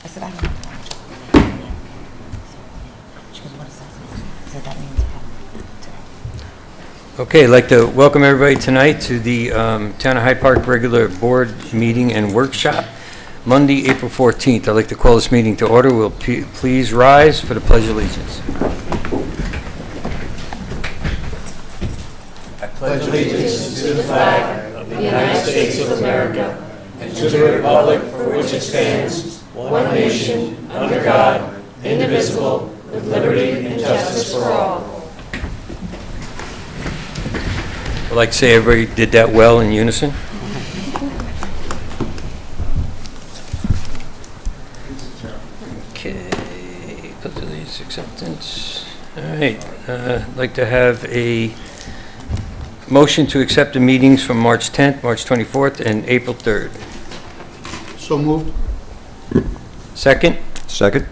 said, I don't know. She goes, what is that? I said, that means Okay, I'd like to welcome everybody tonight to the Town of Hyde Park regular board meeting and workshop, Monday, April 14th. I'd like to call this meeting to order. Will please rise for the Pledge of Allegiance. I pledge allegiance to the flag of the United States of America and to the republic for which it stands, one nation, under God, indivisible, with liberty and justice for all. I'd like to say everybody did that well in unison. Okay, Pledge of Allegiance, acceptance. All right, I'd like to have a motion to accept the meetings from March 10th, March 24th, and April 3rd. So moved. Second? Second.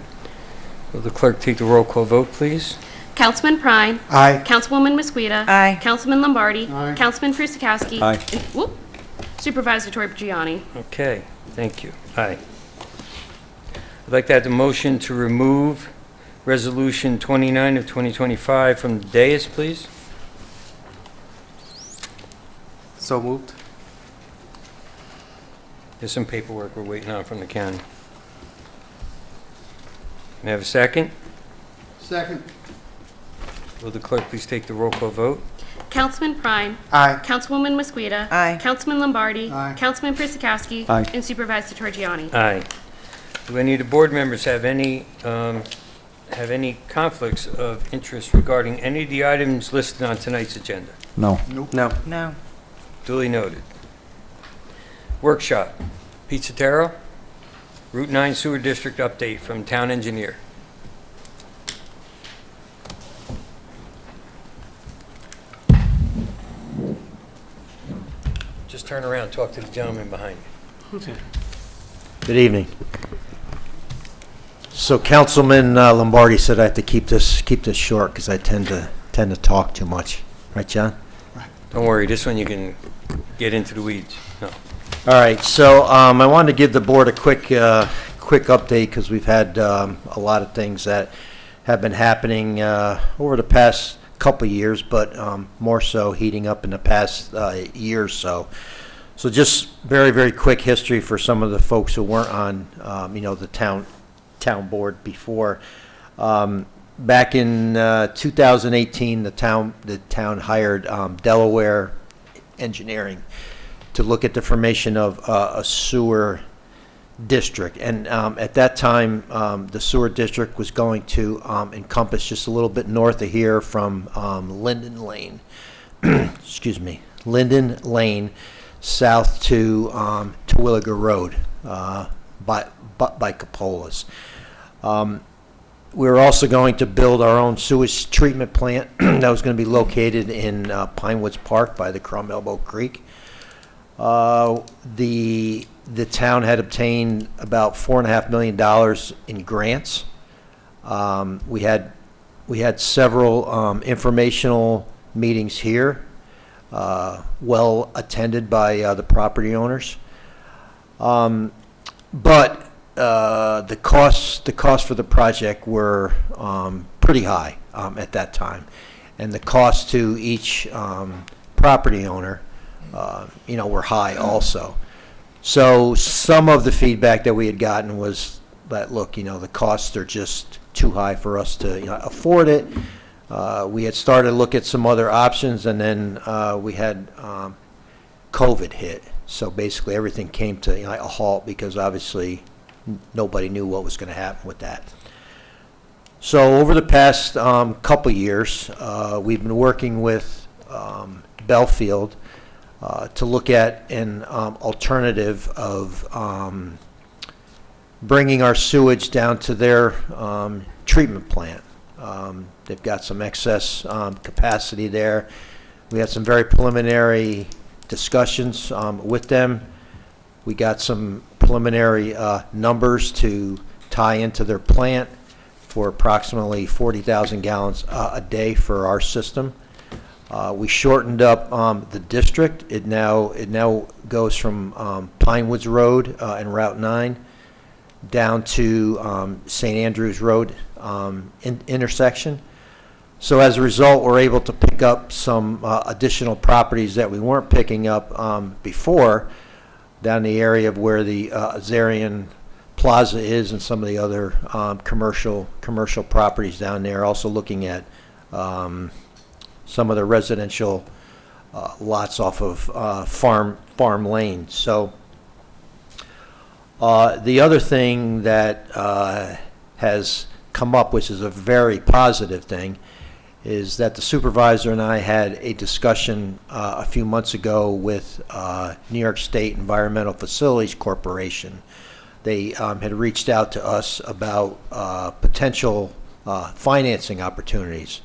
Will the clerk take the roll call vote, please? Councilman Prine. Aye. Councilwoman Mosqueda. Aye. Councilman Lombardi. Aye. Councilman Krusakowski. Aye. Whoop. Supervisor Torrigiani. Okay, thank you. Aye. I'd like to add the motion to remove Resolution 29 of 2025 from the dais, please. So moved. There's some paperwork we're waiting on from the county. May I have a second? Second. Will the clerk please take the roll call vote? Councilman Prine. Aye. Councilwoman Mosqueda. Aye. Councilman Lombardi. Aye. Councilman Krusakowski. Aye. And Supervisor Torrigiani. Aye. Do any of the board members have any conflicts of interest regarding any of the items listed on tonight's agenda? No. Nope. No. No. Duly noted. Workshop, Pizza Terra, Route 9 Sewer District update from Town Engineer. Just turn around and talk to the gentleman behind you. Good evening. So Councilman Lombardi said I have to keep this short because I tend to talk too much. Right, John? Don't worry, this one you can get into the weeds. No. All right. So I wanted to give the board a quick update because we've had a lot of things that have been happening over the past couple of years, but more so heating up in the past year or so. So just very, very quick history for some of the folks who weren't on, the town board before. Back in 2018, the town hired Delaware Engineering to look at the formation of a sewer district. And at that time, the sewer district was going to encompass just a little bit north of here from Linden Lane, Linden Lane, south to Terwilliger Road by Capola's. We were also going to build our own sewage treatment plant that was going to be located in Pinewoods Park by the Crum Elbow Creek. The town had obtained about $4.5 million in grants. We had several informational meetings here, well attended by the property owners. But the costs for the project were pretty high at that time, and the cost to each property owner, were high also. So some of the feedback that we had gotten was that, look, the costs are just too high for us to afford it. We had started to look at some other options, and then we had COVID hit. So basically everything came to a halt because obviously nobody knew what was going to happen with that. So over the past couple years, we've been working with Belfield to look at an alternative of bringing our sewage down to their treatment plant. They've got some excess capacity there. We had some very preliminary discussions with them. We got some preliminary numbers to tie into their plant for approximately 40,000 gallons a day for our system. We shortened up the district. It now goes from Pinewoods Road and Route 9 down to St. Andrews Road intersection. So as a result, we're able to pick up some additional properties that we weren't picking up before, down the area of where the Azarian Plaza is and some of the other commercial properties down there. Also looking at some of the residential lots off of Farm Lane. So the other thing that has come up, which is a very positive thing, is that the supervisor and I had a discussion a few months ago with New York State Environmental Facilities Corporation. They had reached out to us about potential financing opportunities.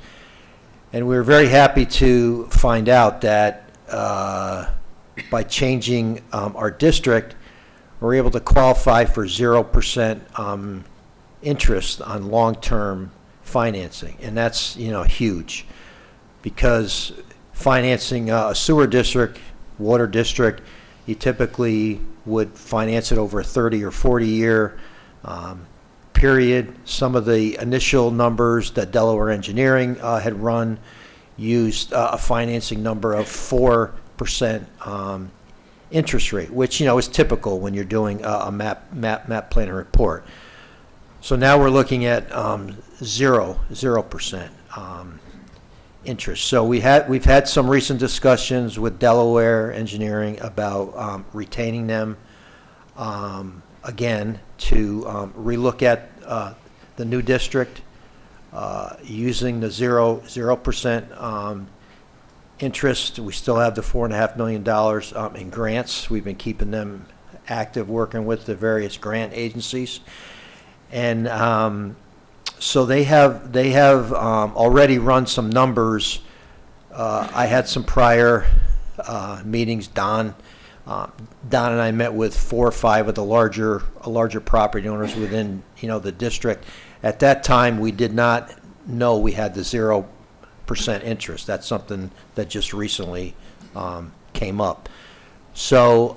And we were very happy to find out that by changing our district, we're able to qualify for 0% interest on long-term financing. And that's, huge, because financing a sewer district, water district, you typically would finance it over a 30 or 40-year period. Some of the initial numbers that Delaware Engineering had run used a financing number of 4% interest rate, which is typical when you're doing a map plan and report. So now we're looking at 0% interest. So we've had some recent discussions with Delaware Engineering about retaining them again to relook at the new district using the 0% interest. We still have the $4.5 million in grants. We've been keeping them active, working with the various grant agencies. And so they have already run some numbers. I had some prior meetings. Don and I met with 4 or 5 of the larger property owners within the district. At that time, we did not know we had the 0% interest. That's something that just recently came up. So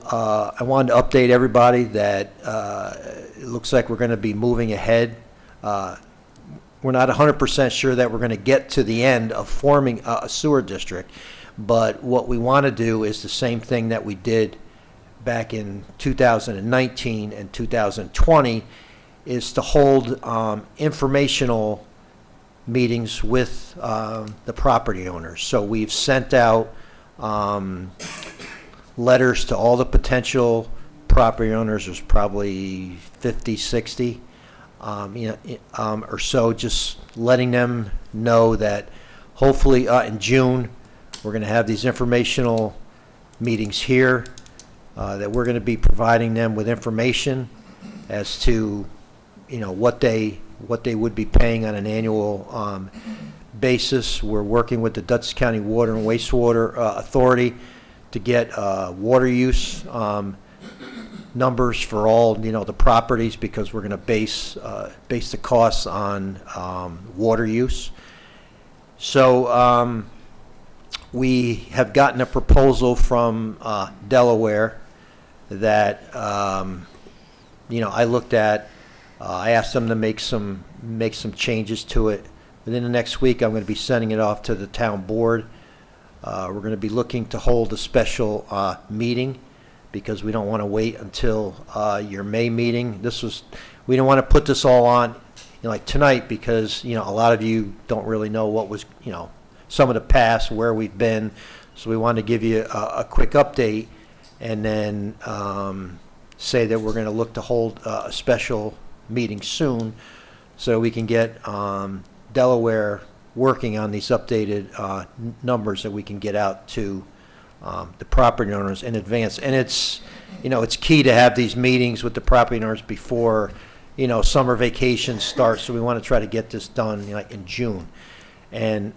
I wanted to update everybody that it looks like we're going to be moving ahead. We're not 100% sure that we're going to get to the end of forming a sewer district, but what we want to do is the same thing that we did back in 2019 and 2020, is to hold informational meetings with the property owners. So we've sent out letters to all the potential property owners. There's probably 50, 60 or so, just letting them know that hopefully in June we're going to have these informational meetings here, that we're going to be providing them with information as to what they would be paying on an annual basis. We're working with the Dutchess County Water and Wastewater Authority to get water use numbers for all the properties, because we're going to base the costs on water use. So we have gotten a proposal from Delaware that I looked at. I asked them to make some changes to it. Within the next week, I'm going to be sending it off to the town board. We're going to be looking to hold a special meeting, because we don't want to wait until your May meeting. We don't want to put this all on like tonight, because a lot of you don't really know what was some of the past, where we've been. So we want to give you a quick update, and then say that we're going to look to hold a special meeting soon, so we can get Delaware working on these updated numbers that we can get out to the property owners in advance. And it's key to have these meetings with the property owners before summer vacation starts. So we want to try to get this done in June. And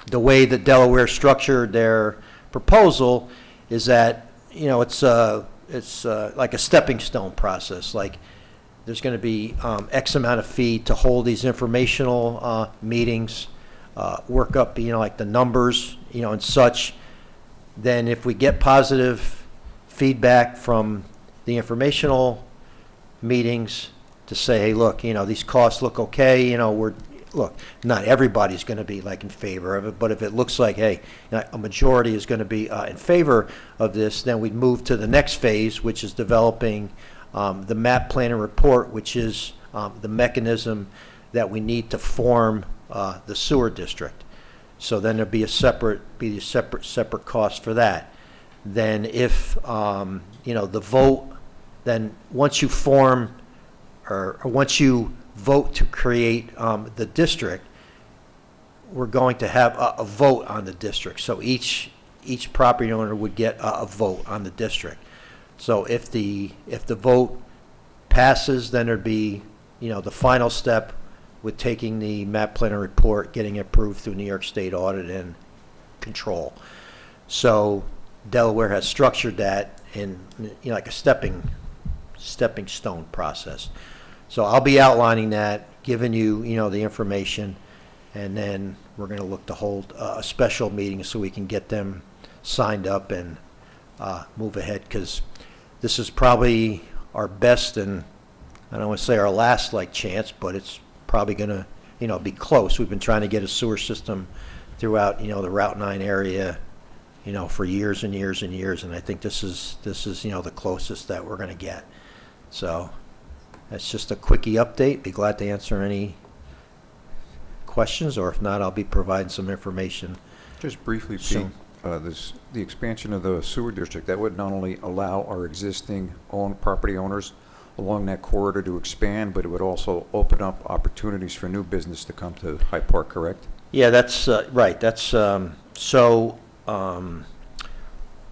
the way that Delaware structured their proposal is that it's like a stepping stone process. Like, there's going to be X amount of fee to hold these informational meetings, work up like the numbers and such. Then if we get positive feedback from the informational meetings, to say, hey, look, these costs look okay, look, not everybody's going to be like in favor of it, but if it looks like, hey, a majority is going to be in favor of this, then we'd move to the next phase, which is developing the map plan and report, which is the mechanism that we need to form the sewer district. So then there'd be a separate cost for that. Then if the vote, then once you form or once you vote to create the district, we're going to have a vote on the district. So each property owner would get a vote on the district. So if the vote passes, then there'd be the final step with taking the map plan and report, getting it approved through New York State Audit and Control. So Delaware has structured that in like a stepping stone process. So I'll be outlining that, giving you the information, and then we're going to look to hold a special meeting so we can get them signed up and move ahead, because this is probably our best and I don't want to say our last chance, but it's probably going to be close. We've been trying to get a sewer system throughout the Route 9 area for years and years and years, and I think this is the closest that we're going to get. So that's just a quickie update. Be glad to answer any questions, or if not, I'll be providing some information. Just briefly, Pete, soon. the expansion of the sewer district, that would not only allow our existing property owners along that corridor to expand, but it would also open up opportunities for new business to come to Hyde Park, correct? Yeah, that's right. That's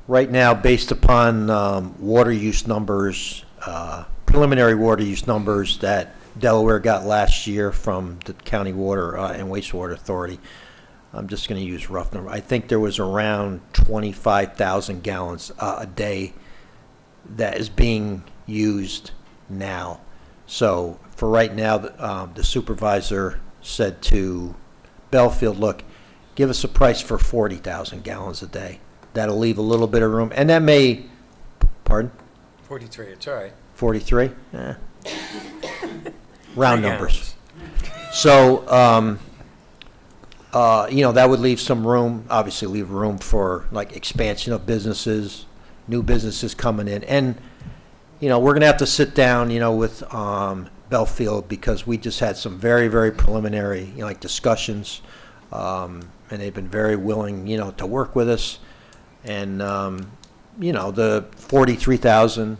right now, based upon water use numbers, preliminary water use numbers that Delaware got last year from the County Water and Wastewater Authority. I'm just going to use rough number. I think there was around 25,000 gallons a day that is being used now. So for right now, the supervisor said to Belfield, look, give us a price for 40,000 gallons a day. That'll leave a little bit of room. And that may, pardon? 43, it's all right. 43? Round numbers. So, that would leave some room, obviously leave room for expansion of businesses, new businesses coming in. And, we're going to have to sit down, with Belfield, because we just had some very, very preliminary, discussions, and they've been very willing, to work with us. And, the 43,000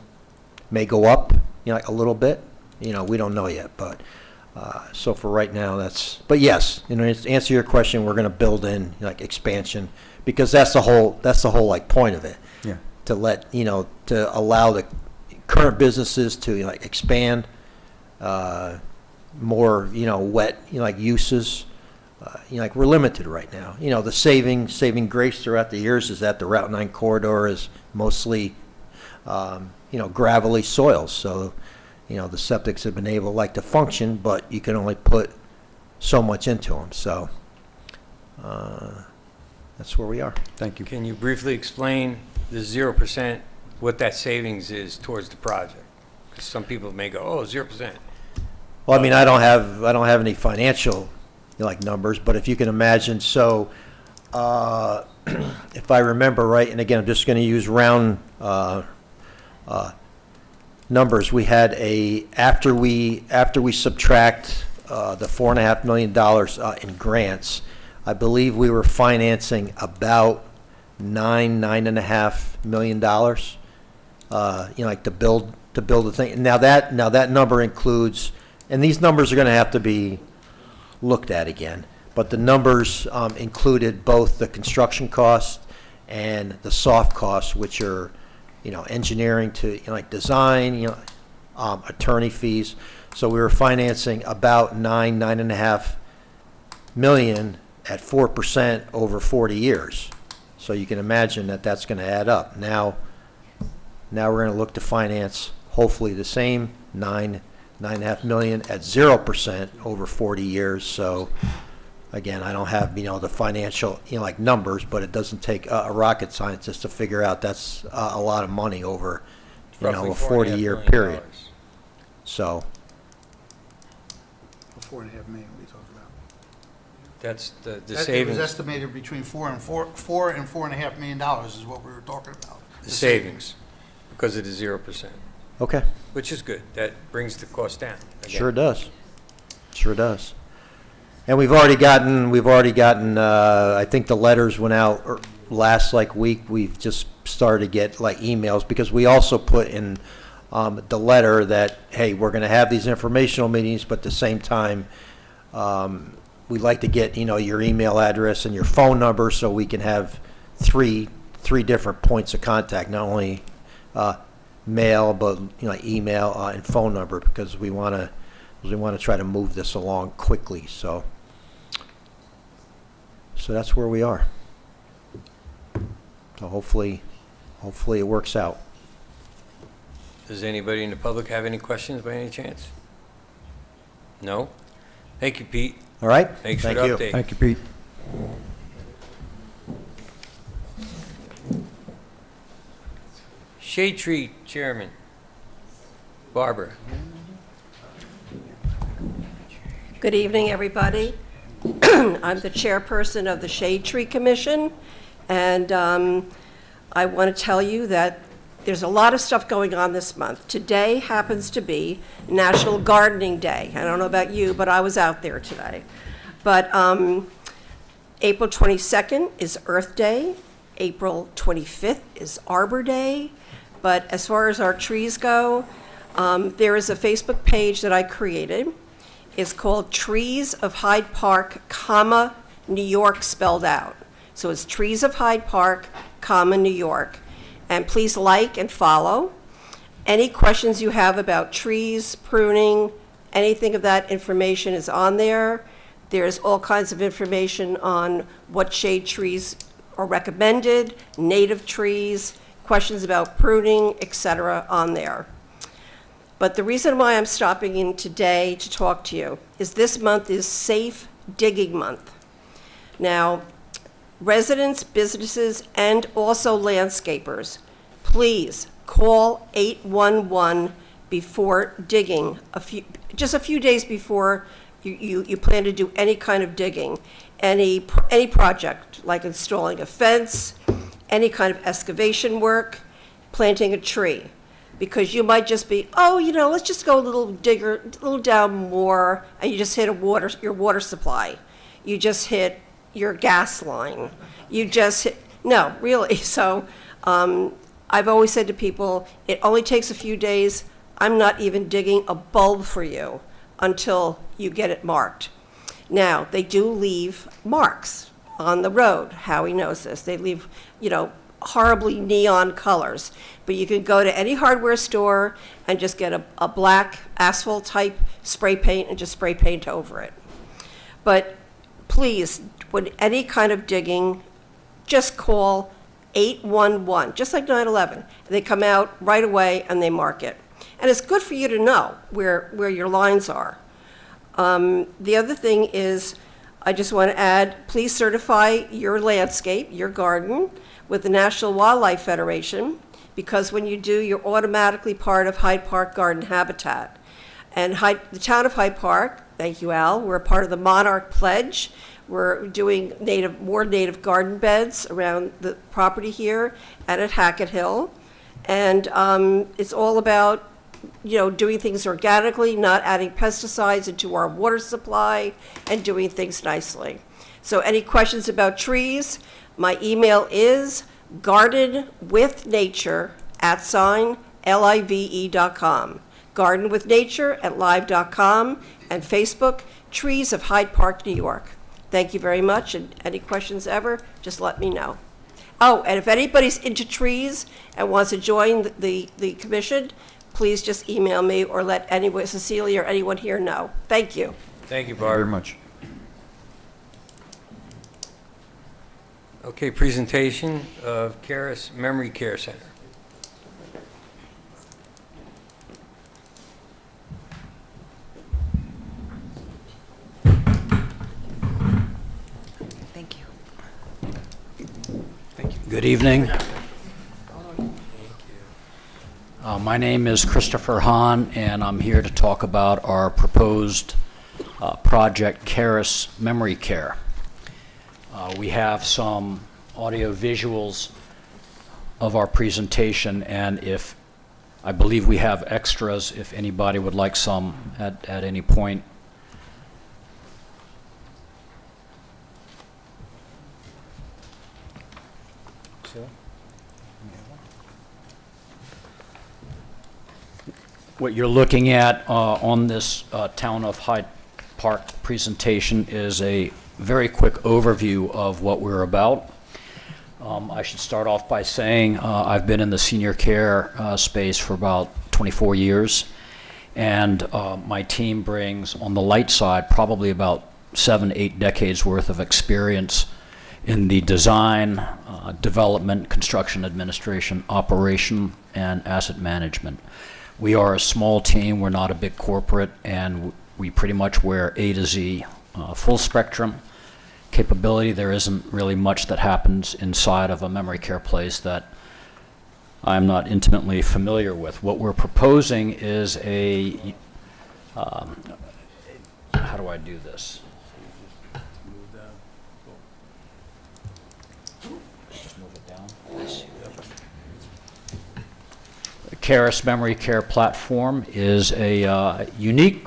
may go up, a little bit. We don't know yet, but so for right now, but yes, to answer your question, we're going to build in expansion, because that's the whole point of it. Yeah. To let, to allow the current businesses to expand, more, wet, uses. We're limited right now. The saving grace throughout the years is that the Route 9 corridor is mostly, gravelly soils. So, the septics have been able to function, but you can only put so much into them. So that's where we are. Thank you. Can you briefly explain the 0%, what that savings is towards the project? Because some people may go, oh, 0%. Well, I mean, I don't have any financial numbers, but if you can imagine, so if I remember right, and again, I'm just going to use round numbers. We had after we subtract the $4.5 million in grants, I believe we were financing about $9.5 million. To build the thing. Now that number includes, and these numbers are going to have to be looked at again, but the numbers included both the construction cost and the soft costs, which are engineering to design, attorney fees. So we were financing about $9.5 million at 4% over 40 years. So you can imagine that that's going to add up. Now we're going to look to finance hopefully the same $9.5 million at 0% over 40 years. So again, I don't have the financial numbers, but it doesn't take a rocket scientist to figure out that's a lot of money over a 40-year period. So 4.5 million we talked about. That's the It was savings, estimated between $4 and $4.5 million is what we were talking about. the savings, because it is 0%, Okay, which is good. That brings the cost down. again. sure does. Sure does. And we've already gotten, I think the letters went out last week. We've just started to get emails, because we also put in the letter that, hey, we're going to have these informational meetings, but at the same time, we'd like to get, your email address and your phone number, so we can have three different points of contact, not only mail, but email and phone number, because we want to try to move this along quickly. So that's where we are. So hopefully it works out. Does anybody in the public have any questions by any chance? No? Thank you, Pete. All right? Thanks for Thank the you. update. Thank you, Pete. Shade Tree Chairman, Barbara. Good evening, everybody. I'm the chairperson of the Shade Tree Commission, and I want to tell you that there's a lot of stuff going on this month. Today happens to be National Gardening Day. I don't know about you, but I was out there today. But April 22nd is Earth Day. April 25th is Arbor Day. But as far as our trees go, there is a Facebook page that I created. It's called Trees of Hyde Park, New York spelled out. So it's Trees of Hyde Park, New York. And please like and follow. Any questions you have about trees, pruning, anything of that information is on there. There's all kinds of information on what shade trees are recommended, native trees, questions about pruning, etc. on there. But the reason why I'm stopping in today to talk to you is this month is Safe Digging Month. Now, residents, businesses, and also landscapers, please call 811 before digging, just a few days before you plan to do any kind of digging. Any project, like installing a fence, any kind of excavation planting a tree. Because you might just be, let's just go a little down more, and you just hit your water supply. You just hit your gas line. No, really. So I've always said to people, it only takes a few days. I'm not even digging a bulb for you until you get it marked. Now, they do leave marks on the road. Howie knows this. They leave, horribly neon colors. But you can go to any hardware store and just get a black asphalt type spray paint and just spray paint over it. But please, when any kind of digging, just call 811, just like 911. They come out right away and they mark it. And it's good for you to know where your lines are. The other thing is, I just want to add, please certify your landscape, your garden, with the National Wildlife Federation, because when you do, you're automatically part of Hyde Park Garden Habitat. And the town of Hyde Park, thank you, Al, we're a part of the Monarch Pledge. We're doing more native garden beds around the property here and at Hackett Hill. And it's all about, doing things organically, not adding pesticides into our water supply, and doing things nicely. So any questions about trees, my email is gardenwithnature@live.com. gardenwithnature@live.com, and Facebook, Trees of Hyde Park, New York. Thank you very much, and any questions ever, just let me know. Oh, and if anybody's into trees and wants to join the commission, please just email me or let Cecilia or anyone here know. Thank you. Thank you, Thank you very Barbara. much. Okay, presentation of Caris Memory Care Center. Thank you. Good evening. My name is Christopher Hahn, and I'm here to talk about our proposed project Caris Memory Care. We have some audio visuals of our presentation, and if I believe we have extras if anybody would like some at any point. What you're looking at on this Town of Hyde Park presentation is a very quick overview of what we're about. I should start off by saying I've been in the senior care space for about 24 years, and my team brings, on the light side, probably about 7-8 decades worth of experience in the design, development, construction administration, operation, and asset management. We are a small team, we're not a big corporate, and we pretty much wear A to Z, full spectrum capability. There isn't really much that happens inside of a memory care place that I'm not intimately familiar with. What we're proposing is a, how do I do this? Just move it down. The Caris Memory Care Platform is a unique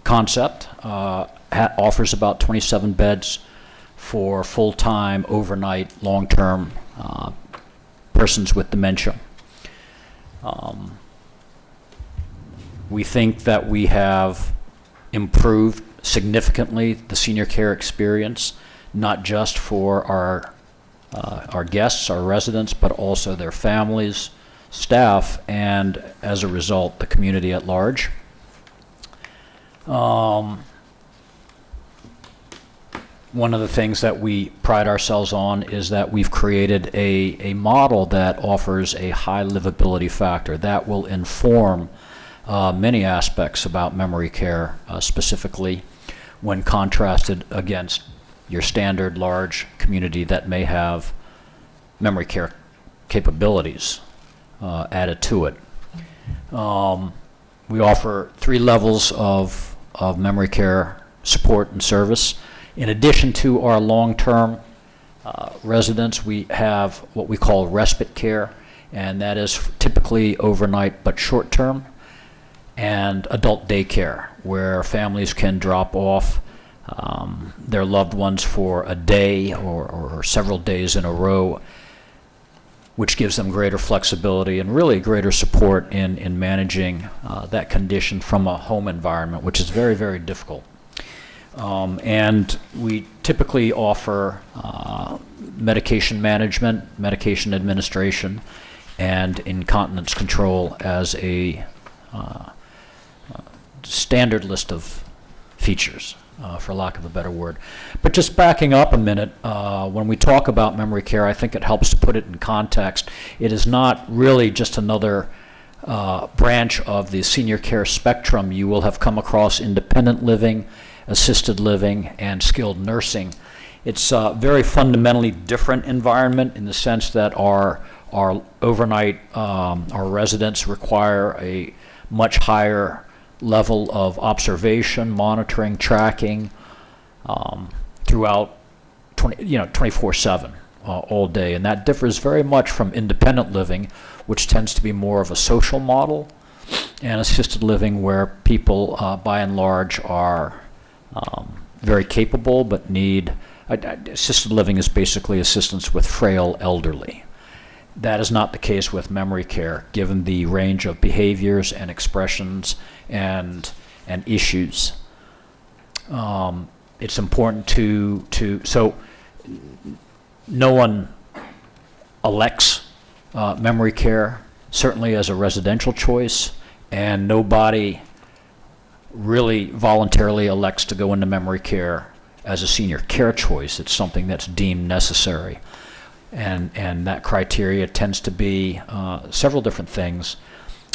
concept. Offers about 27 beds for full-time, overnight, long-term persons with dementia. We think that we have improved significantly the senior care experience, not just for our guests, our residents, but also their families, staff, and as a result, the community at large. One of the things that we pride ourselves on is that we've created a model that offers a high livability factor that will inform many aspects about memory care, specifically when contrasted against your standard large community that may have memory care capabilities added to it. We offer 3 levels of memory care support and service. In addition to our long-term residents, we have what we call respite care, and that is typically overnight but short-term, and adult daycare, where families can drop off their loved ones for a day or several days in a row, which gives them greater flexibility and really greater support in managing that condition from a home environment, which is very, very difficult. And we typically offer medication management, medication administration, and incontinence control as a standard list of features, for lack of a better word. But just backing up a minute, when we talk about memory care, I think it helps to put it in context. It is not really just another branch of the senior care spectrum. You will have come across independent living, assisted living, and skilled nursing. It's a very fundamentally different environment in the sense that our overnight, our residents require a much higher level of observation, monitoring, tracking throughout 24/7 all day, and that differs very much from independent living, which tends to be more of a social model, and assisted living where people by and large are very capable but need assisted living is basically assistance with frail elderly. That is not the case with memory care, given the range of behaviors and expressions and issues. It's important to so no one elects memory care, certainly as a residential choice, and nobody really voluntarily elects to go into memory care as a senior care choice. It's something that's deemed necessary. And that criteria tends to be several different things.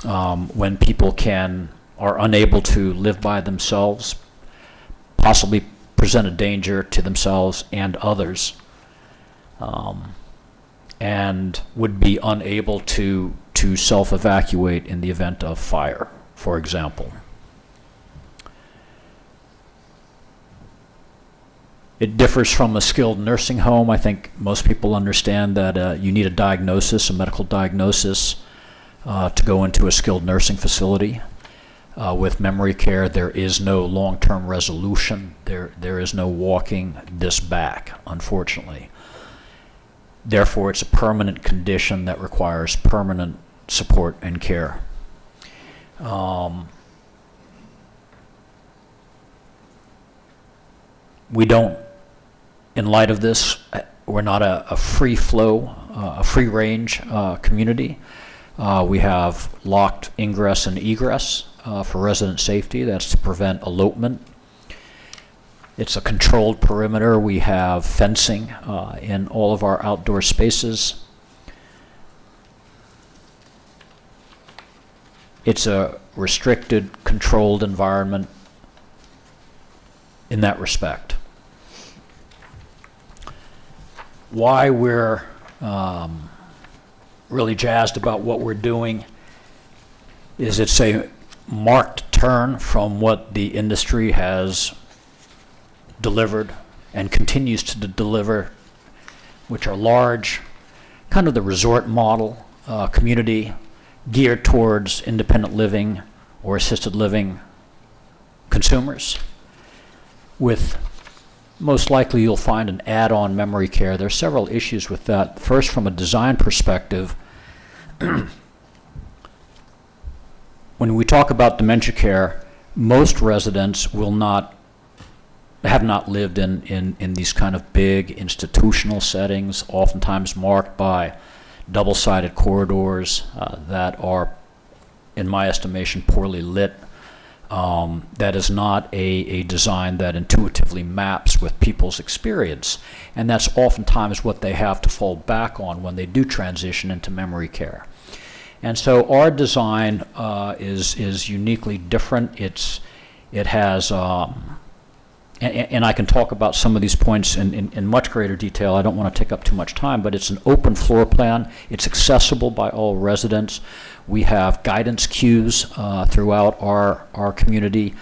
When people are unable to live by themselves, possibly present a danger to themselves and others, and would be unable to self-evacuate in the event of fire, for example. It differs from a skilled nursing home. I think most people understand that you need a diagnosis, a medical diagnosis, to go into a skilled nursing facility. With memory care, there is no long-term resolution. There is no walking this back, unfortunately. Therefore, it's a permanent condition that requires permanent support and care. We don't, in light of this, we're not a free flow, a free range community. We have locked ingress and egress for resident safety. That's to prevent elopement. It's a controlled perimeter. We have fencing in all of our outdoor spaces. It's a restricted, controlled environment in that respect. Why we're really jazzed about what we're doing is it's a marked turn from what the industry has delivered and continues to deliver, which are large, kind of the resort model community geared towards independent living or assisted living consumers. With most likely you'll find an add-on memory care. There are several issues with that. First, from a design perspective, when we talk about dementia care, most residents have not lived in these kind of big institutional settings, oftentimes marked by double-sided corridors that are, in my estimation, poorly lit. That is not a design that intuitively maps with people's experience. And that's oftentimes what they have to fall back on when they do transition into memory care. And so our design is uniquely different. It has, and I can talk about some of these points in much greater detail. I don't want to take up too much time, but it's an open floor plan. It's accessible by all residents. We have guidance cues throughout our community.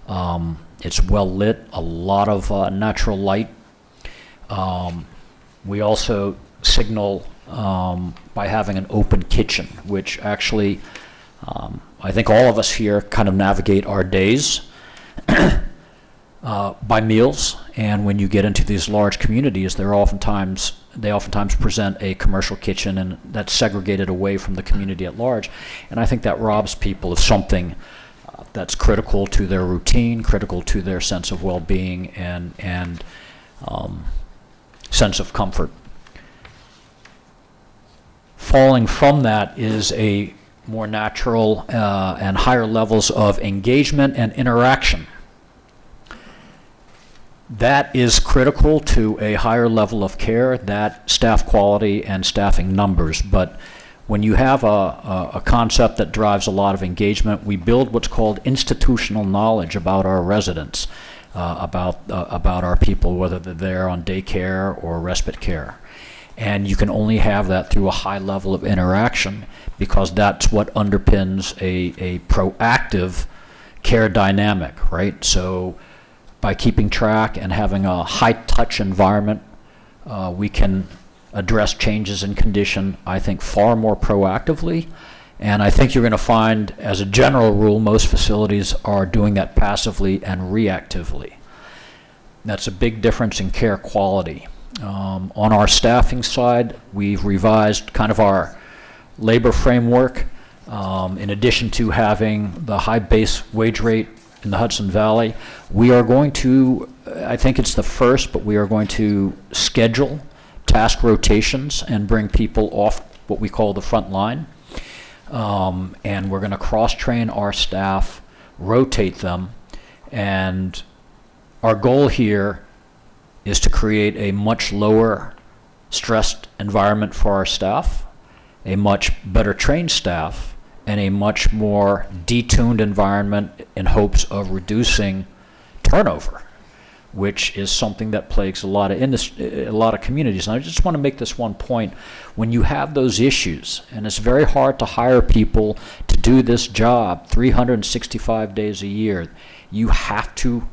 It's well lit, a lot of natural light. We also signal by having an open kitchen, which actually I think all of us here kind of navigate our days by meals, and when you get into these large communities, they oftentimes present a commercial kitchen, and that's segregated away from the community at large. And I think that robs people of something that's critical to their routine, critical to their sense of well-being and sense of comfort. Falling from that is a more natural and higher levels of engagement and interaction. That is critical to a higher level of care, that staff quality and staffing numbers. But when you have a concept that drives a lot of engagement, we build what's called institutional knowledge about our residents, about our people, whether they're there on daycare or respite care. And you can only have that through a high level of interaction, because that's what underpins a proactive care dynamic, right? So by keeping track and having a high-touch environment, we can address changes in condition, I think, far more proactively. And I think you're going to find, as a general rule, most facilities are doing that passively and reactively. That's a big difference in care quality. On our staffing side, we've revised kind of our labor framework. In addition to having the high base wage rate in the Hudson Valley, we are going to, I think it's the first, but we are going to schedule task rotations and bring people off what we call the front line. And we're going to cross-train our staff, rotate them, and our goal here is to create a much lower stressed environment for our staff, a much better trained staff, and a much more detuned environment in hopes of reducing turnover, which is something that plagues a lot of communities. And I just want to make this one point. When you have those issues, and it's very hard to hire people to do this job 365 days a year, you have to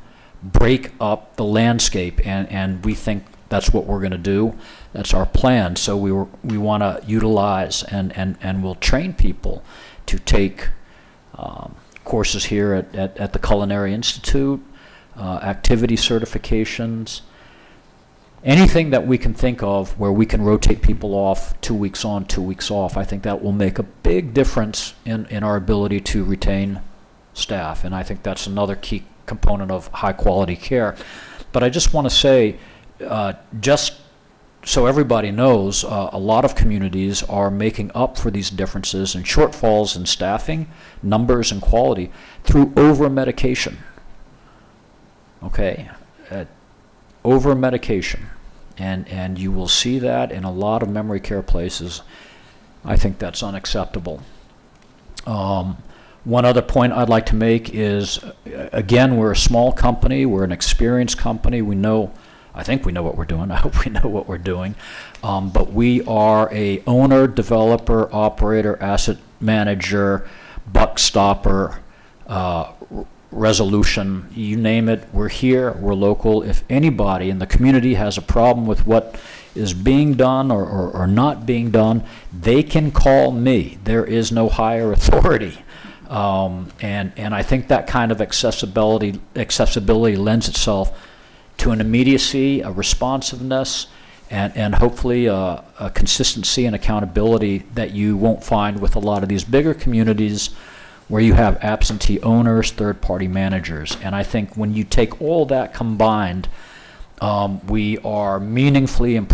break up the landscape, and we think that's what we're going to do. That's our plan. So we want to utilize and we'll train people to take courses here at the Culinary Institute, activity certifications, anything that we can think of where we can rotate people off 2 weeks on, 2 weeks off. I think that will make a big difference in our ability to retain staff, and I think that's another key component of high quality care. But I just want to say, just so everybody knows, a lot of communities are making up for these differences and shortfalls in staffing, numbers, and quality through over-medication. Okay? Over-medication. And you will see that in a lot of memory care places. I think that's unacceptable. One other point I'd like to make is, again, we're a small company. We're an experienced company. I think we know what we're doing. I hope we know what we're doing. But we are a owner, developer, operator, asset manager, buck stopper, resolution, you name it. We're here, we're local. If anybody in the community has a problem with what is being done or not being done, they can call me. There is no higher authority. And I think that kind of accessibility lends itself to an immediacy, a responsiveness, and hopefully a consistency and accountability that you won't find with a lot of these bigger communities where you have absentee owners, third-party managers. And I think when you take all that combined, we are meaningfully and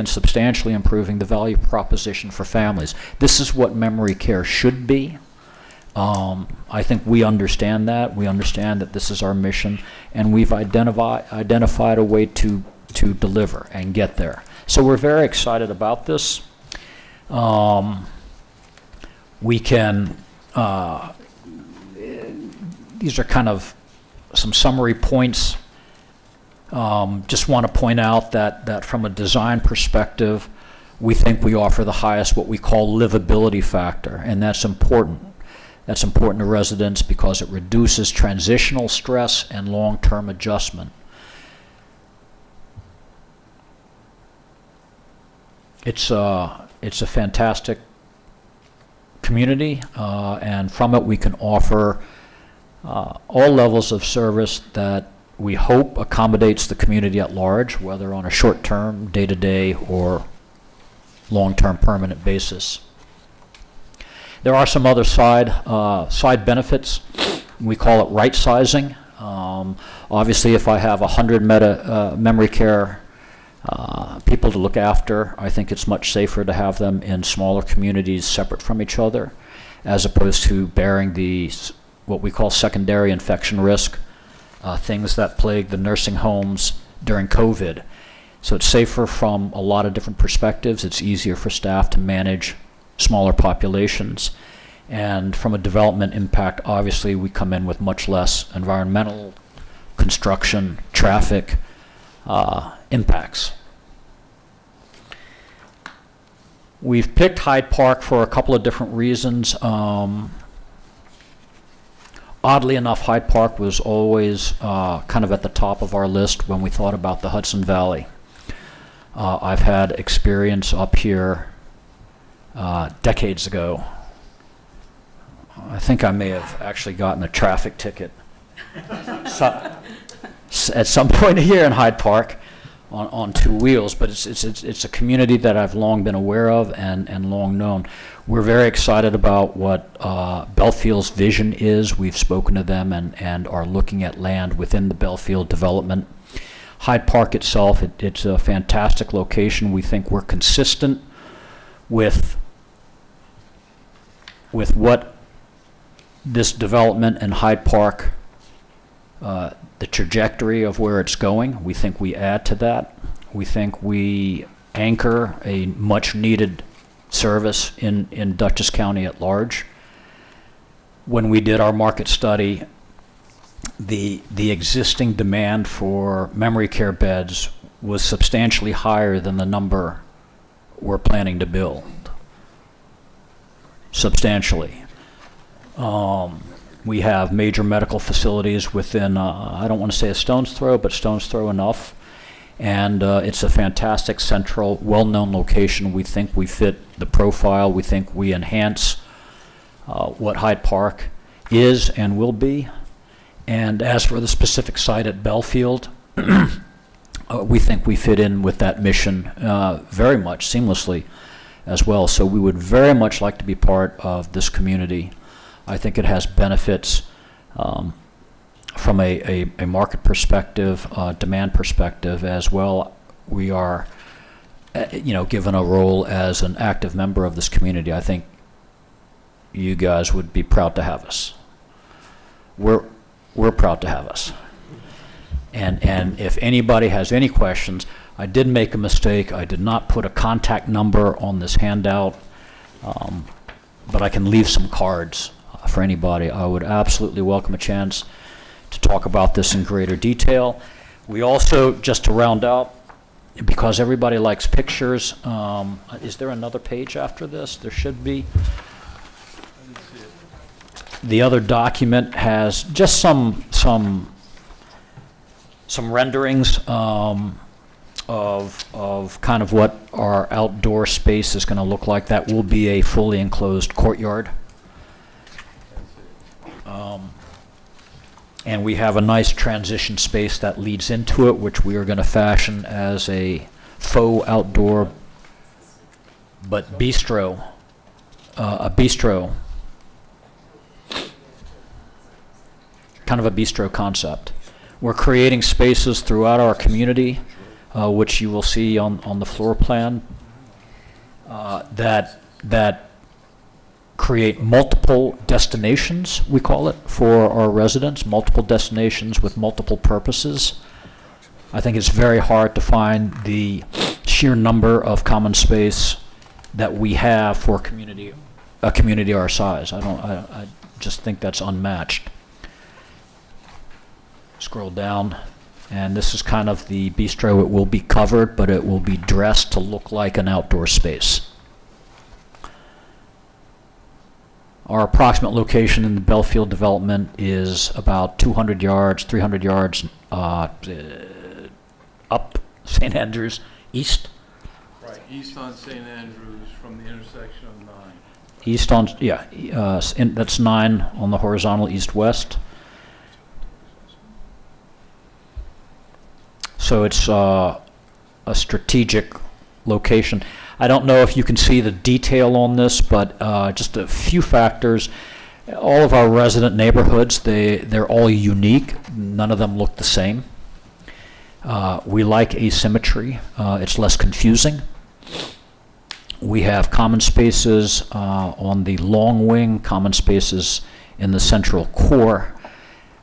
substantially improving the value proposition for families. This is what memory care should be. I think we understand that. We understand that this is our mission, and we've identified a way to deliver and get there. So we're very excited about this. We can, these are kind of some summary points. Just want to point out that from a design perspective, we think we offer the highest what we call livability factor, and that's important. That's important to residents because it reduces transitional stress and long-term adjustment. It's a fantastic community, and from it we can offer all levels of service that we hope accommodates the community at large, whether on a short-term, day-to-day, or long-term permanent basis. There are some other side benefits. We call it right sizing. Obviously, if I have 100 memory care people to look after, I think it's much safer to have them in smaller communities separate from each other, as opposed to bearing what we call secondary infection risk, things that plagued the nursing homes during COVID. So it's safer from a lot of different perspectives. It's easier for staff to manage smaller populations. And from a development impact, obviously we come in with much less environmental, construction, traffic impacts. We've picked Hyde Park for a couple of different reasons. Oddly enough, Hyde Park was always kind of at the top of our list when we thought about the Hudson Valley. I've had experience up here decades ago. I think I may have actually gotten a traffic ticket at some point here in Hyde Park on two wheels, but it's a community that I've long been aware of and long known. We're very excited about what Bellefield's vision is. We've spoken to them and are looking at land within the Bellefield development. Hyde Park itself, it's a fantastic location. We think we're consistent with what this development in Hyde Park, the trajectory of where it's going. We think we add to that. We think we anchor a much needed service in Dutchess County at large. When we did our market study, the existing demand for memory care beds was substantially higher than the number we're planning to build. Substantially. We have major medical facilities within, I don't want to say a stone's throw, but stone's throw enough. And it's a fantastic central, well-known location. We think we fit the profile. We think we enhance what Hyde Park is and will be. And as for the specific site at Belfield, we think we fit in with that mission very much seamlessly as well. So we would very much like to be part of this community. I think it has benefits from a market perspective, demand perspective as well. We are, given a role as an active member of this community. I think you guys would be proud to have us. We're proud to have us. And if anybody has any questions, I did make a mistake. I did not put a contact number on this handout, but I can leave some cards for anybody. I would absolutely welcome a chance to talk about this in greater detail. We also, just to round out, because everybody likes pictures, is there another page after this? There should be. The other document has just some renderings of kind of what our outdoor space is going to look like. That will be a fully enclosed courtyard. And we have a nice transition space that leads into it, which we are going to fashion as a faux outdoor, but bistro, a bistro, kind of a bistro concept. We're creating spaces throughout our community, which you will see on the floor plan, that create multiple destinations, we call it, for our residents, multiple destinations with multiple purposes. I think it's very hard to find the sheer number of common space that we have for a community our size. I just think that's unmatched. Scroll down, and this is kind of the bistro. It will be covered, but it will be dressed to look like an outdoor space. Our approximate location in the Belfield development is about 200 yards, 300 yards up St. Andrews, east. Right, east on St. Andrews from the intersection of 9. East on, that's 9 on the horizontal east-west. So it's a strategic location. I don't know if you can see the detail on this, but just a few factors. All of our resident neighborhoods, they're all unique. None of them look the same. We like asymmetry. It's less confusing. We have common spaces on the long wing, common spaces in the central core,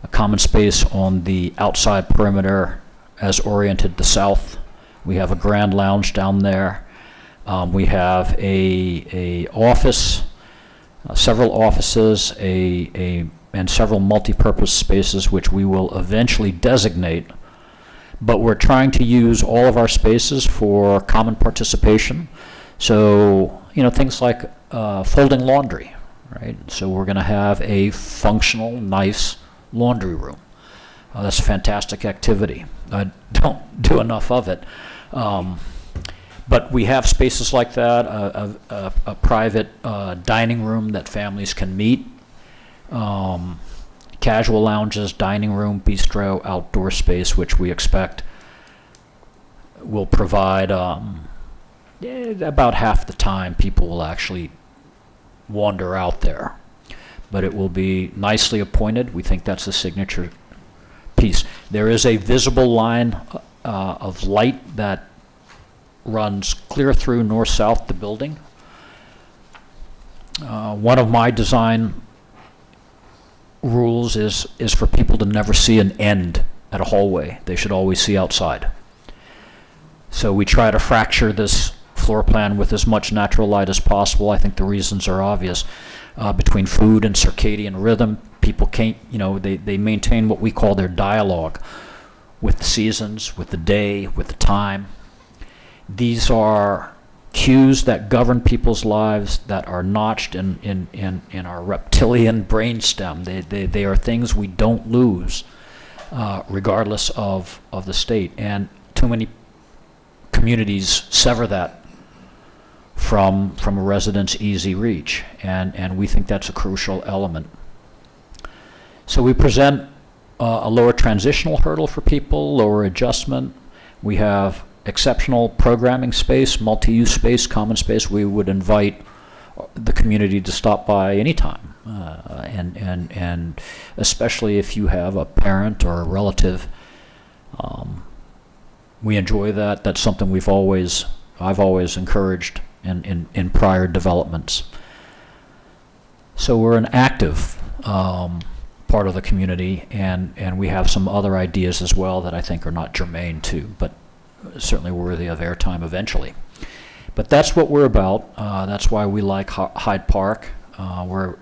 a common space on the outside perimeter as oriented to south. We have a grand lounge down there. We have a office, several offices, and several multi-purpose spaces which we will eventually designate. But we're trying to use all of our spaces for common participation. So, things like folding laundry, right? So we're going to have a functional, nice laundry room. That's a fantastic activity. I don't do enough of it. But we have spaces like that, a private dining room that families can meet, casual lounges, dining room, bistro, outdoor space, which we expect will provide about half the time people will actually wander out there. But it will be nicely appointed. We think that's a signature piece. There is a visible line of light that runs clear through north-south the building. One of my design rules is for people to never see an end at a hallway. They should always see outside. So we try to fracture this floor plan with as much natural light as possible. I think the reasons are obvious. Between food and circadian rhythm, people can't, they maintain what we call their dialogue with the seasons, with the day, with the time. These are cues that govern people's lives that are notched in our reptilian brainstem. They are things we don't lose, regardless of the state. And too many communities sever that from a resident's easy reach, and we think that's a crucial element. So we present a lower transitional hurdle for people, lower adjustment. We have exceptional programming space, multi-use space, common space. We would invite the community to stop by anytime, and especially if you have a parent or a relative. We enjoy that. That's something I've always encouraged in prior developments. So we're an active part of the community, and we have some other ideas as well that I think are not germane to, but certainly worthy of airtime eventually. But that's what we're about. That's why we like Hyde Park. We're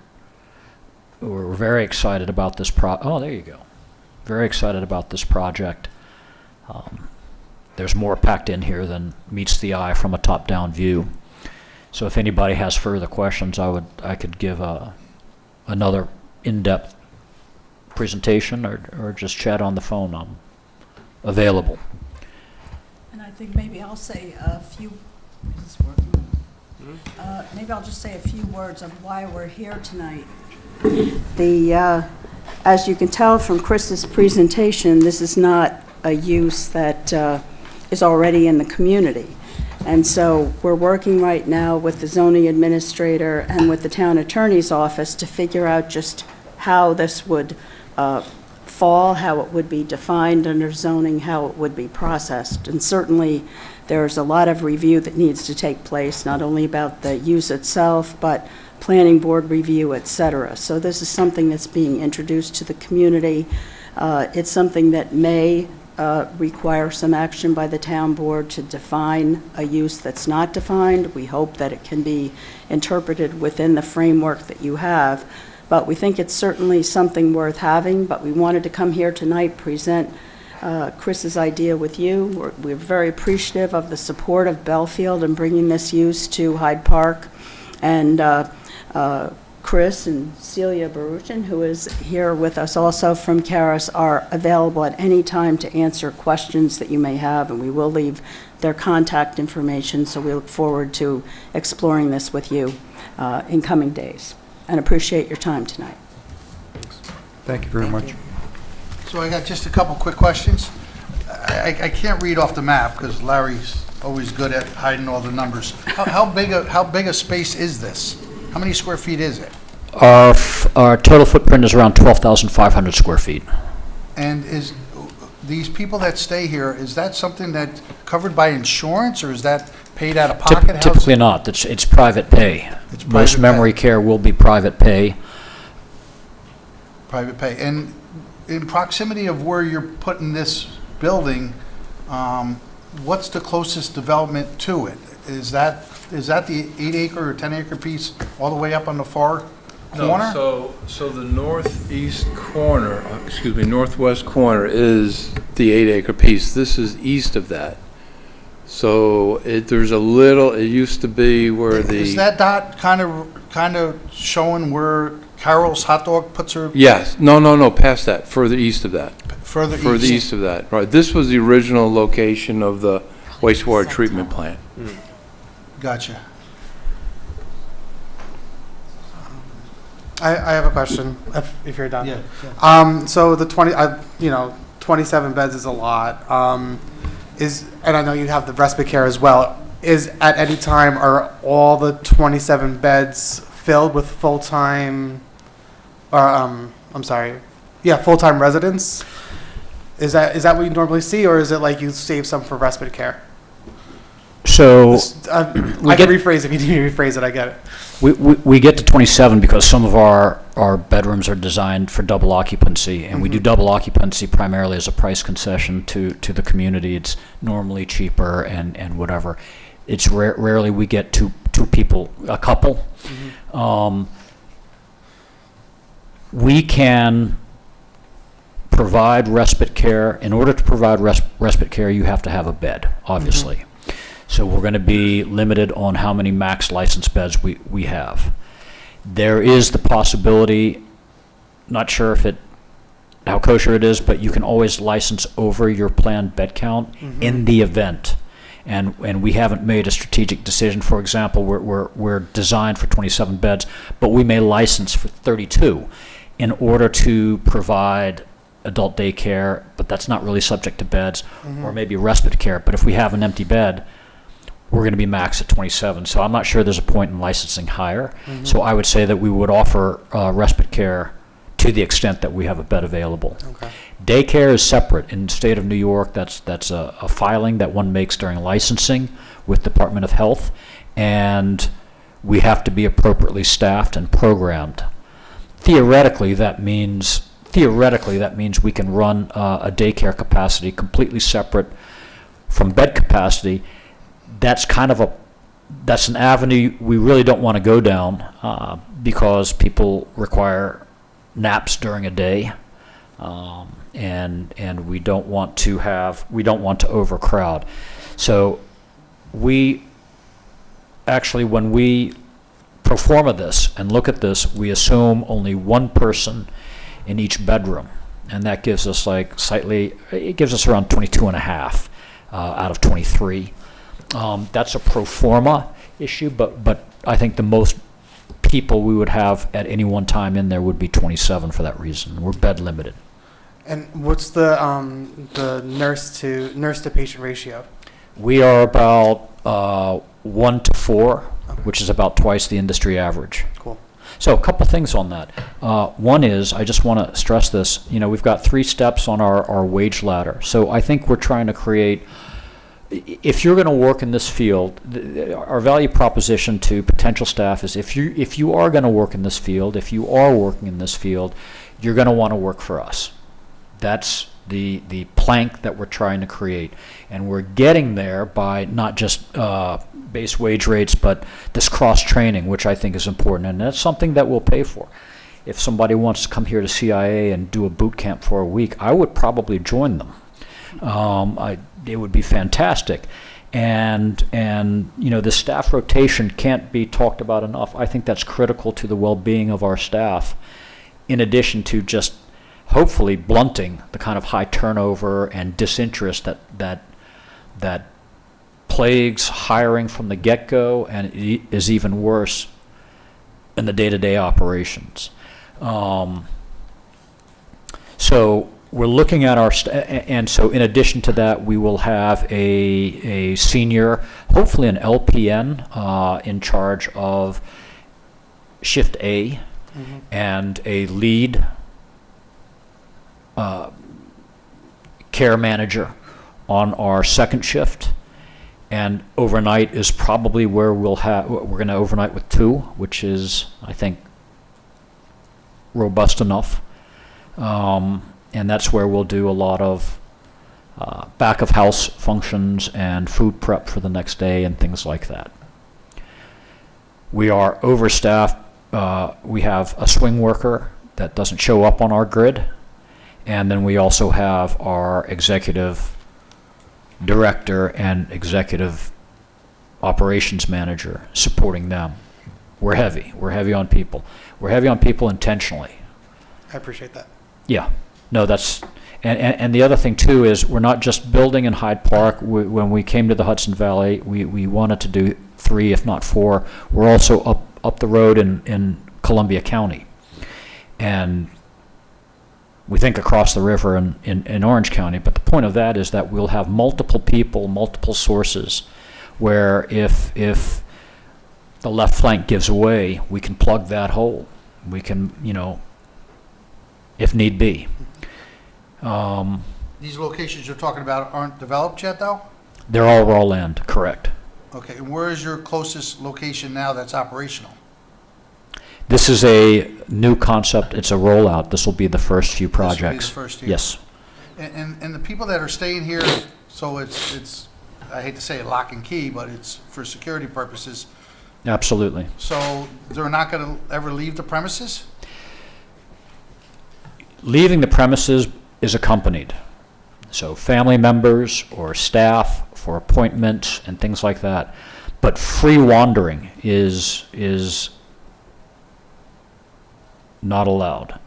very excited about this oh, there you go. Very excited about this project. There's more packed in here than meets the eye from a top-down view. So if anybody has further questions, I could give another in-depth presentation or just chat on the phone. I'm available. And I think maybe I'll say a few. Is this working? Maybe I'll just say a few words of why we're here tonight. As you can tell from Chris's presentation, this is not a use that is already in the community. And so we're working right now with the zoning administrator and with the town attorney's office to figure out just how this would fall, how it would be defined under zoning, how it would be processed. And certainly there's a lot of review that needs to take place, not only about the use itself, but planning board review, et cetera. So this is something that's being introduced to the community. It's something that may require some action by the town board to define a use that's not defined. We hope that it can be interpreted within the framework that you have, but we think it's certainly something worth having. But we wanted to come here tonight, present Chris's idea with you. We're very appreciative of the support of Belfield in bringing this use to Hyde Park, and Chris and Celia Baruchin, who is here with us also from Caris, are available at any time to answer questions that you may have, and we will leave their contact information, so we look forward to exploring this with you in coming days, and appreciate your time tonight. Thank you very much. So I got just a couple quick questions. I can't read off the map because Larry's always good at hiding all the numbers. How big a space is this? How many square feet is it? Our total footprint is around 12,500 square feet. And is these people that stay here, is that something that's covered by insurance, or is that paid out of pocket? Typically not. It's private pay. Most memory care will be private pay. Private pay. And in proximity of where you're putting this building, what's the closest development to it? Is that the 8-acre or 10-acre piece all the way up on the far corner? No, so the northwest corner is the 8-acre piece. This is east of that. So there's a little, it used to be where the... Is that dot kind of showing where Carol's Hot Dog puts her? Yes. No, past that, further east of that. Further east of that, right. This was the original location of the wastewater treatment plant. Gotcha. I have a question, if you're done. Yeah. So the 27 beds is a lot. And I know you have the respite care as well. Is at any time, are all the 27 beds filled with full-time, full-time residents? Is that what you normally see, or is it like you save some for respite care? So I can rephrase if you need to rephrase it. I get it. We get to 27 because some of our bedrooms are designed for double occupancy, and we do double occupancy primarily as a price concession to the community. It's normally cheaper and whatever. It's rarely we get two people, a couple. We can provide respite care. In order to provide respite care, you have to have a bed, obviously. So we're going to be limited on how many max license beds we have. There is the possibility, not sure if how kosher it is, but you can always license over your planned bed count in the event. And we haven't made a strategic decision. For example, we're designed for 27 beds, but we may license for 32 in order to provide adult daycare, but that's not really subject to beds, or maybe respite care. But if we have an empty bed, we're going to be max at 27. So I'm not sure there's a point in licensing higher. So I would say that we would offer respite care to the extent that we have a bed available. Okay. Daycare is separate. In the state of New York, that's a filing that one makes during licensing with Department of Health, and we have to be appropriately staffed and programmed. Theoretically, that means we can run a daycare capacity completely separate from bed capacity. That's an avenue we really don't want to go down because people require naps during a day, and we don't want to overcrowd. So we actually, when we pro forma this and look at this, we assume only one person in each bedroom, and that gives us it gives us around 22 and a half out of 23. That's a pro forma issue, but I think the most people we would have at any one time in there would be 27 for that reason. We're bed limited. And what's the nurse to patient ratio? We are about 1 to 4, which is about twice the industry average. Cool. So a couple things on that. One is, I just want to stress this, we've got 3 steps on our wage ladder. So I think we're trying to create, if you're going to work in this field, our value proposition to potential staff is if you are going to work in this field, if you are working in this field, you're going to want to work for us. That's the plank that we're trying to create. And we're getting there by not just base wage rates, but this cross-training, which I think is important. And that's something that we'll pay for. If somebody wants to come here to CIA and do a boot camp for a week, I would probably join them. It would be fantastic. And the staff rotation can't be talked about enough. I think that's critical to the well-being of our staff, in addition to just hopefully blunting the kind of high turnover and disinterest that plagues hiring from the get-go and is even worse in the day-to-day operations. So we're looking at and so in addition to that, we will have a senior, hopefully an LPN, in charge of shift A, and a lead care manager on our second shift. And overnight is probably where we're going to overnight with 2, which is, I think, robust enough. And that's where we'll do a lot of back of house functions and food prep for the next day and things like that. We are overstaffed. We have a swing worker that doesn't show up on our grid. And then we also have our executive director and executive operations manager supporting them. We're heavy. We're heavy on people. We're heavy on people intentionally. I appreciate that. Yeah. No, that's, and the other thing too is we're not just building in Hyde Park. When we came to the Hudson Valley, we wanted to do 3, if not 4. We're also up the road in Columbia County. And we think across the river in Orange County, but the point of that is that we'll have multiple people, multiple sources, where if the left flank gives away, we can plug that hole. We can, if need be. These locations you're talking about aren't developed yet, though? They're all raw land, correct. Okay, and where is your closest location now that's operational? This is a new concept. It's a rollout. This will be the first few projects. This will be the first year? Yes. And the people that are staying here, so it's I hate to say it, lock and key, but it's for security purposes. Absolutely. So they're not going to ever leave the premises? Leaving the premises is accompanied. So family members or staff for appointments and things like that. But free wandering is not allowed.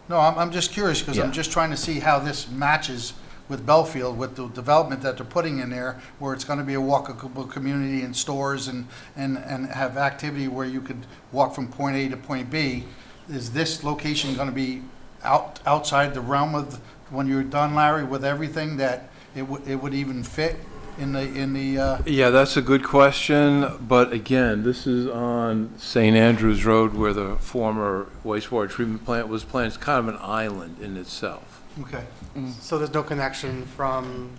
No, I'm just curious, because Yeah. I'm just trying to see how this matches with Belfield, with the development that they're putting in there, where it's gonna be a walkable community and stores and have activity where you could walk from point A to point B. Is this location gonna be outside the realm of, when you're done, Larry, with everything, that it would even fit in the, Yeah, that's a good question, but again, this is on St. Andrews Road where the former wastewater treatment plant was planned. It's kind of an island in itself. okay. So there's no connection from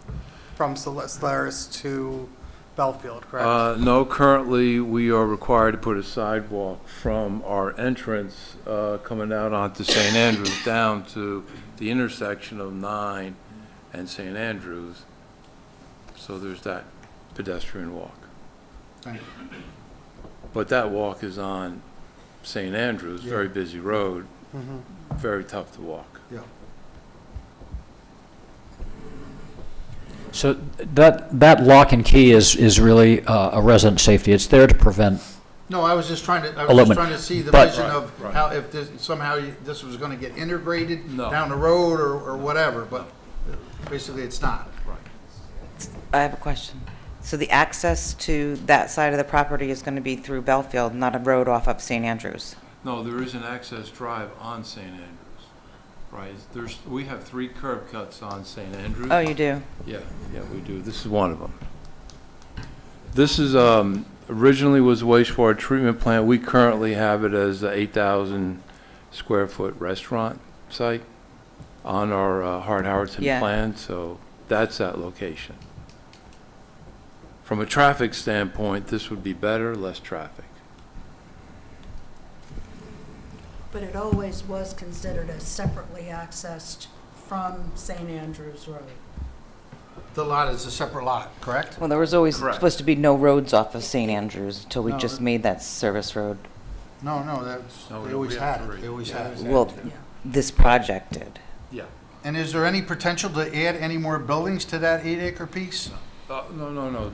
Solaris to Belfield, correct? No, currently, we are required to put a sidewalk from our entrance coming out onto St. Andrews down to the intersection of 9 and St. Andrews. So there's that pedestrian walk. Thank you. But that walk is on St. Andrews, very busy road, very tough to walk. Yeah. So that lock and key is really a resident safety. It's there to prevent. No, I was just trying to Elopement. see the But- vision of Right. how, if this, somehow this was gonna get integrated No. down the road or whatever, but basically it's not. I have a question. So the access to that side of the property is going to be through Belfield, not a road off of St. Andrews? No, there is an access drive on St. Andrews, right? We have 3 curb cuts on St. Andrews. Oh, you do? Yeah, we do. This is one of them. This is, originally was a wastewater treatment plant. We currently have it as a 8,000 square foot restaurant site on our Hart-Howardson Yeah. plan, so that's that location. From a traffic standpoint, this would be better, less traffic. But it always was considered as separately accessed from St. Andrews Road. The lot is a separate lot, correct? Well, there was always Correct. supposed to be no roads off of St. Andrews until we No, just that- made that service road. No, No, they we always have had it, 3. they always Yeah. had it. Well, this project did. Yeah. And is there any potential to add any more buildings to that 8-acre piece? No.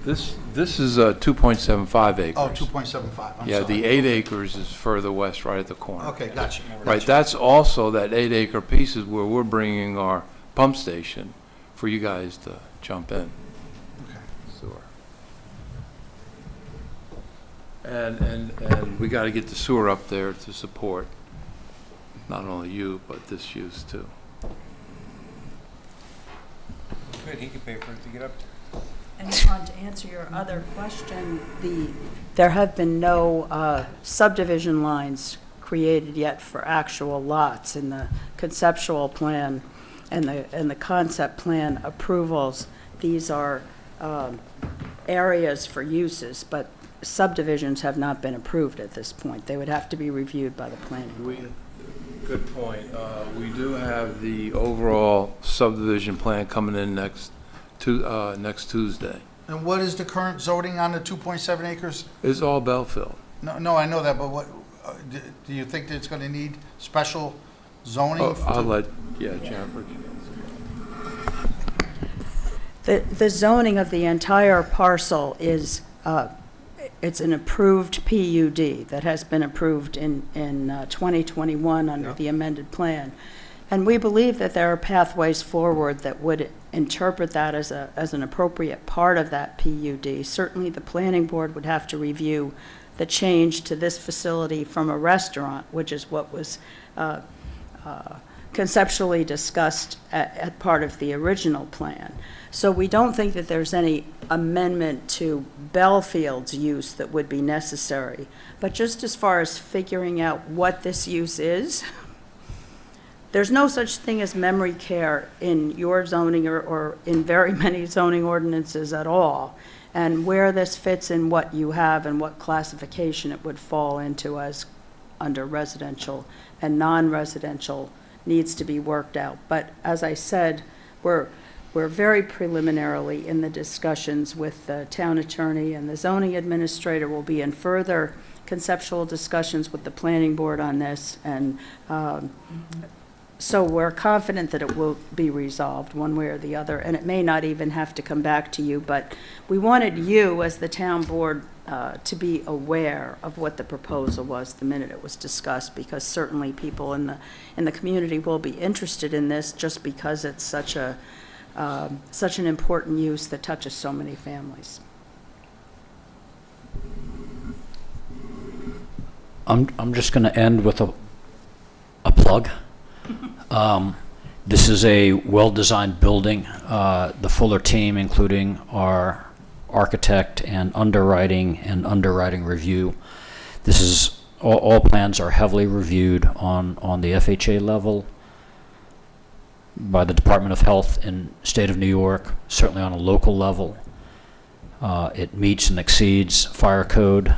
This is 2.75 acres. Oh, 2.75, I'm sorry. Yeah, the 8 acres is further west, right at the corner. Okay, gotcha. Right, that's also, that 8-acre piece is where we're bringing our pump station for you guys to jump in. Okay. Sewer. And we gotta get the sewer up there to support not only you, but this use too. Good, he can pay for it to get up there. And John, to answer your other question, there have been no subdivision lines created yet for actual lots in the conceptual plan and the concept plan approvals. These are areas for uses, but subdivisions have not been approved at this point. They would have to be reviewed by the planning board. Good point. We do have the overall subdivision plan coming in next Tuesday. And what is the current zoning on the 2.7 acres? It's all Belfield. No, I know that, but what, do you think that it's gonna need special zoning? Oh, I'll let, Jennifer. The zoning of the entire parcel is, it's an approved PUD that has been approved in 2021 under the amended plan. And we believe that there are pathways forward that would interpret that as an appropriate part of that PUD. Certainly, the planning board would have to review the change to this facility from a restaurant, which is what was conceptually discussed at part of the original plan. So we don't think that there's any amendment to Bellfield's use that would be necessary. But just as far as figuring out what this use is, there's no such thing as memory care in your zoning or in very many zoning ordinances at all. And where this fits in what you have and what classification it would fall into as under residential and non-residential needs to be worked out. But as I said, we're very preliminarily in the discussions with the town attorney, and the zoning administrator will be in further conceptual discussions with the planning board on this. And So we're confident that it will be resolved one way or the other, and it may not even have to come back to you, but we wanted you, as the town board, to be aware of what the proposal was the minute it was discussed, because certainly people in the community will be interested in this just because it's such an important use that touches so many families. I'm just going to end with a plug. This is a well-designed building. The Fuller team, including our architect and underwriting review. This is, all plans are heavily reviewed on the FHA level by the Department of Health in state of New York, certainly on a local level. It meets and exceeds fire code.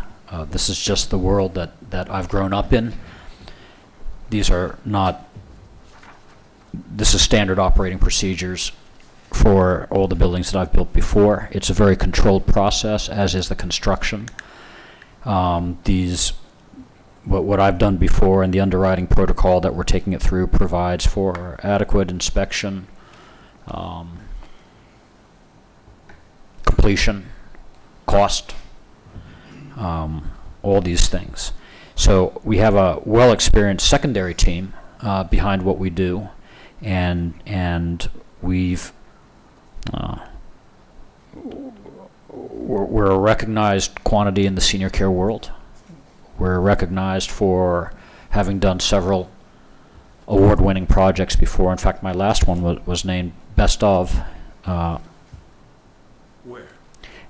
This is just the world that I've grown up in. These are not, this is standard operating procedures for all the buildings that I've built before. It's a very controlled process, as is the construction. What I've done before and the underwriting protocol that we're taking it through provides for adequate inspection, completion, cost, all these things. So we have a well-experienced secondary team behind what we do, and we're a recognized quantity in the senior care world. We're recognized for having done several award-winning projects before. In fact, my last one was named Best of. Where?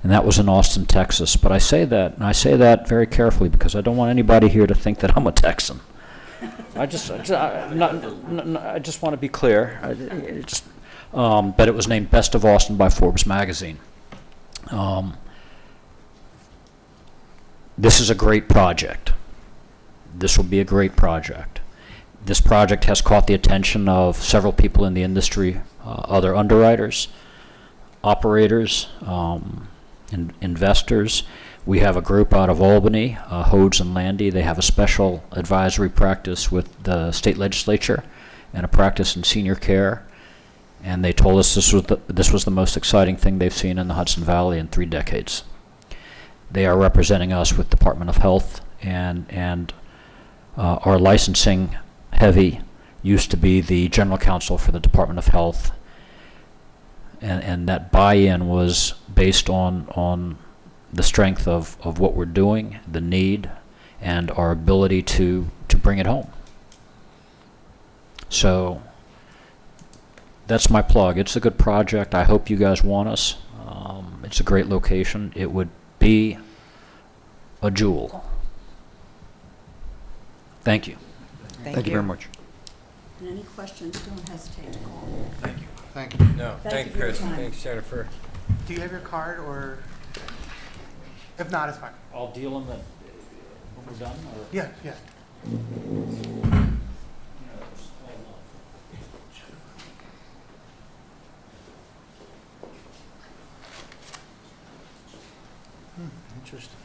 And that was in Austin, Texas. But I say that very carefully because I don't want anybody here to think that I'm a Texan. I just want to be clear. But it was named Best of Austin by Forbes magazine. This is a great project. This will be a great project. This project has caught the attention of several people in the industry, other underwriters, operators, investors. We have a group out of Albany, Hyde and Landy. They have a special advisory practice with the state legislature and a practice in senior care. And they told us this was the most exciting thing they've seen in the Hudson Valley in 3 decades. They are representing us with Department of Health, and our licensing heavy used to be the general counsel for the Department of Health, and that buy-in was based on the strength of what we're doing, the need, and our ability to bring it home. So that's my plug. It's a good project. I hope you guys want us. It's a great location. It would be a jewel. Thank you. Thank you very much. And any questions, don't hesitate to call. Thank you. Thank you. No, Thank thank you you, for your Chris. time. Thanks, Jennifer. Do you have your card, or if not, it's fine. I'll deal in when we're done? Or? Yeah, yeah. Interesting.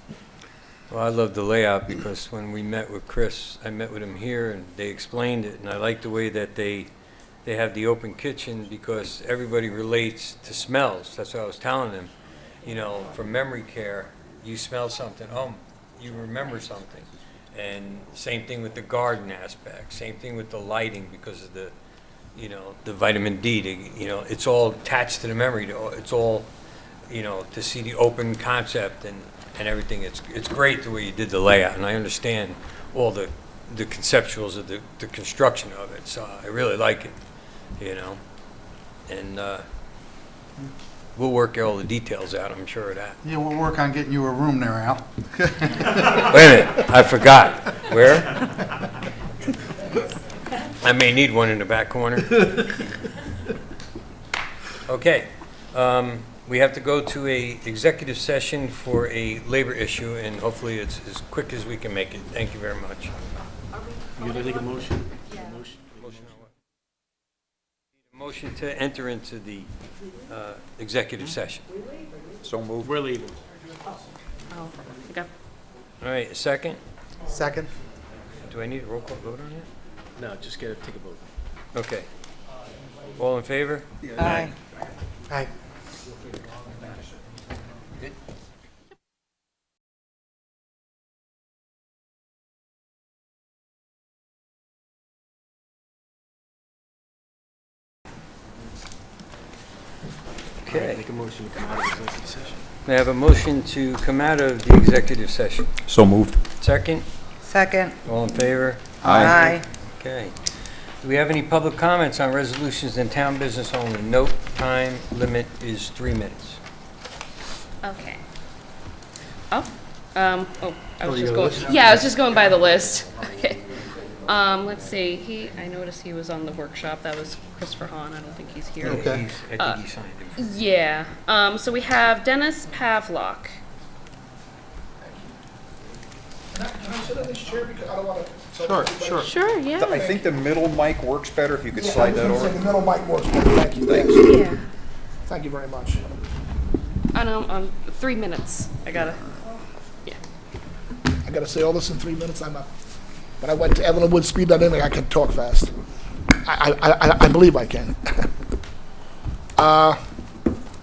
Well, I love the layout because when we met with Chris, I met with him here and they explained it, and I like the way that they have the open kitchen because everybody relates to smells. That's what I was telling them. You know, for memory care, you smell something, you remember something. And same thing with the garden aspect, same thing with the lighting because of the, you know, the vitamin D, you know, it's all attached to the memory. It's all, you know, to see the open concept and everything. It's great the way you did the layout, and I understand all the conceptuals of the construction of it, so I really like it, you know. And we'll work all the details out, I'm sure of that. Yeah, we'll work on getting you a room there, Al. Wait a minute, I forgot. Where? I may need one in the back corner. Okay. We have to go to a executive session for a labor issue, and hopefully it's as quick as we can make it. Thank you very much. You gonna make a motion? Motion on what? Motion to enter into the executive session. So moved. We're leaving. Oh, okay. All right, a second? Second. Do I need a roll call vote on it? No, just take a vote. Okay. All in favor? Aye. Aye. Okay. May I have a motion to come out of the executive session? So moved. Second? Second. All in favor? Aye. Okay. Do we have any public comments on resolutions in town business only? Note, time limit is 3 minutes. Okay. I was just going, yeah, I was just going by the list. Okay. Let's see, I noticed he was on the workshop. That was Christopher Hahn. I don't think he's here. Okay. I think he signed it. Yeah. So we have Dennis Pavlock. Can I sit in this chair because I don't want to... Sure. Sure, yeah. I think the middle mic works better if you could slide that over. The middle mic works better. Thank you. Thanks. Yeah. Thank you very much. I know, 3 minutes. I gotta, yeah. I got to say all this in 3 minutes. When I went to Evelyn Wood Speed Dynamic, I could talk fast. I believe I can.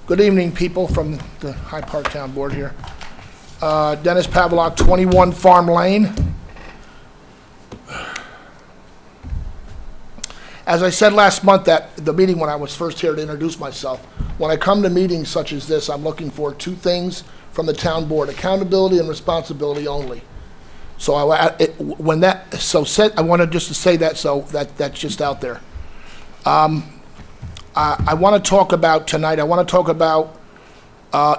Good evening, people from the Hyde Park Town Board here. Dennis Pavlock, 21 Farm Lane. As I said last month at the meeting when I was first here to introduce myself, when I come to meetings such as this, I'm looking for 2 things from the town board: accountability and responsibility only. So I wanted just to say that, so that's just out there. I want to talk about tonight,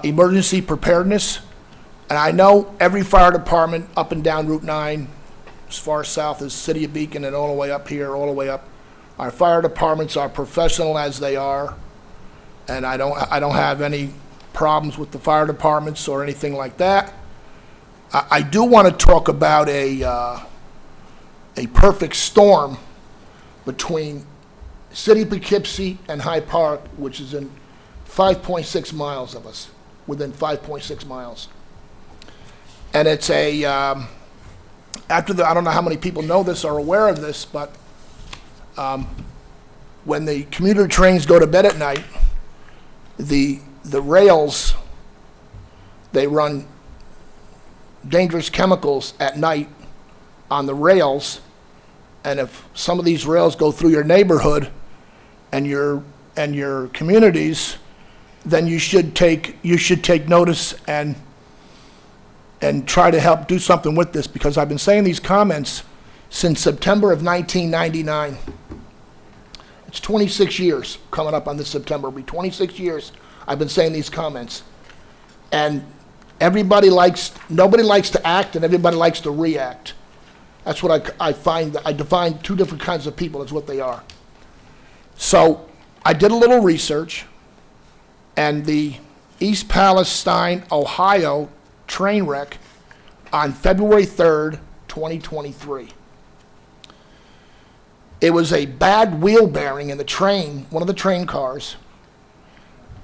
emergency preparedness. And I know every fire department up and down Route 9, as far south as City of Beacon and all the way up here, all the way up, our fire departments are professional as they are, and I don't have any problems with the fire departments or anything like that. I do want to talk about a perfect storm between City of Poughkeepsie and Hyde Park, which is in 5.6 miles of us, within 5.6 miles. And it's I don't know how many people know this or are aware of this, but when the commuter trains go to bed at night, the rails, they run dangerous chemicals at night on the rails, and if some of these rails go through your neighborhood and your communities, then you should take notice and try to help do something with this, because I've been saying these comments since September of 1999. It's 26 years coming up on this September. It'll be 26 years I've been saying these comments. And nobody likes to act, and everybody likes to react. That's what I find. I define 2 different kinds of people as what they are. So I did a little research, and the East Palestine, Ohio train wreck on February 3rd, 2023. It was a bad wheel bearing in the train, one of the train cars.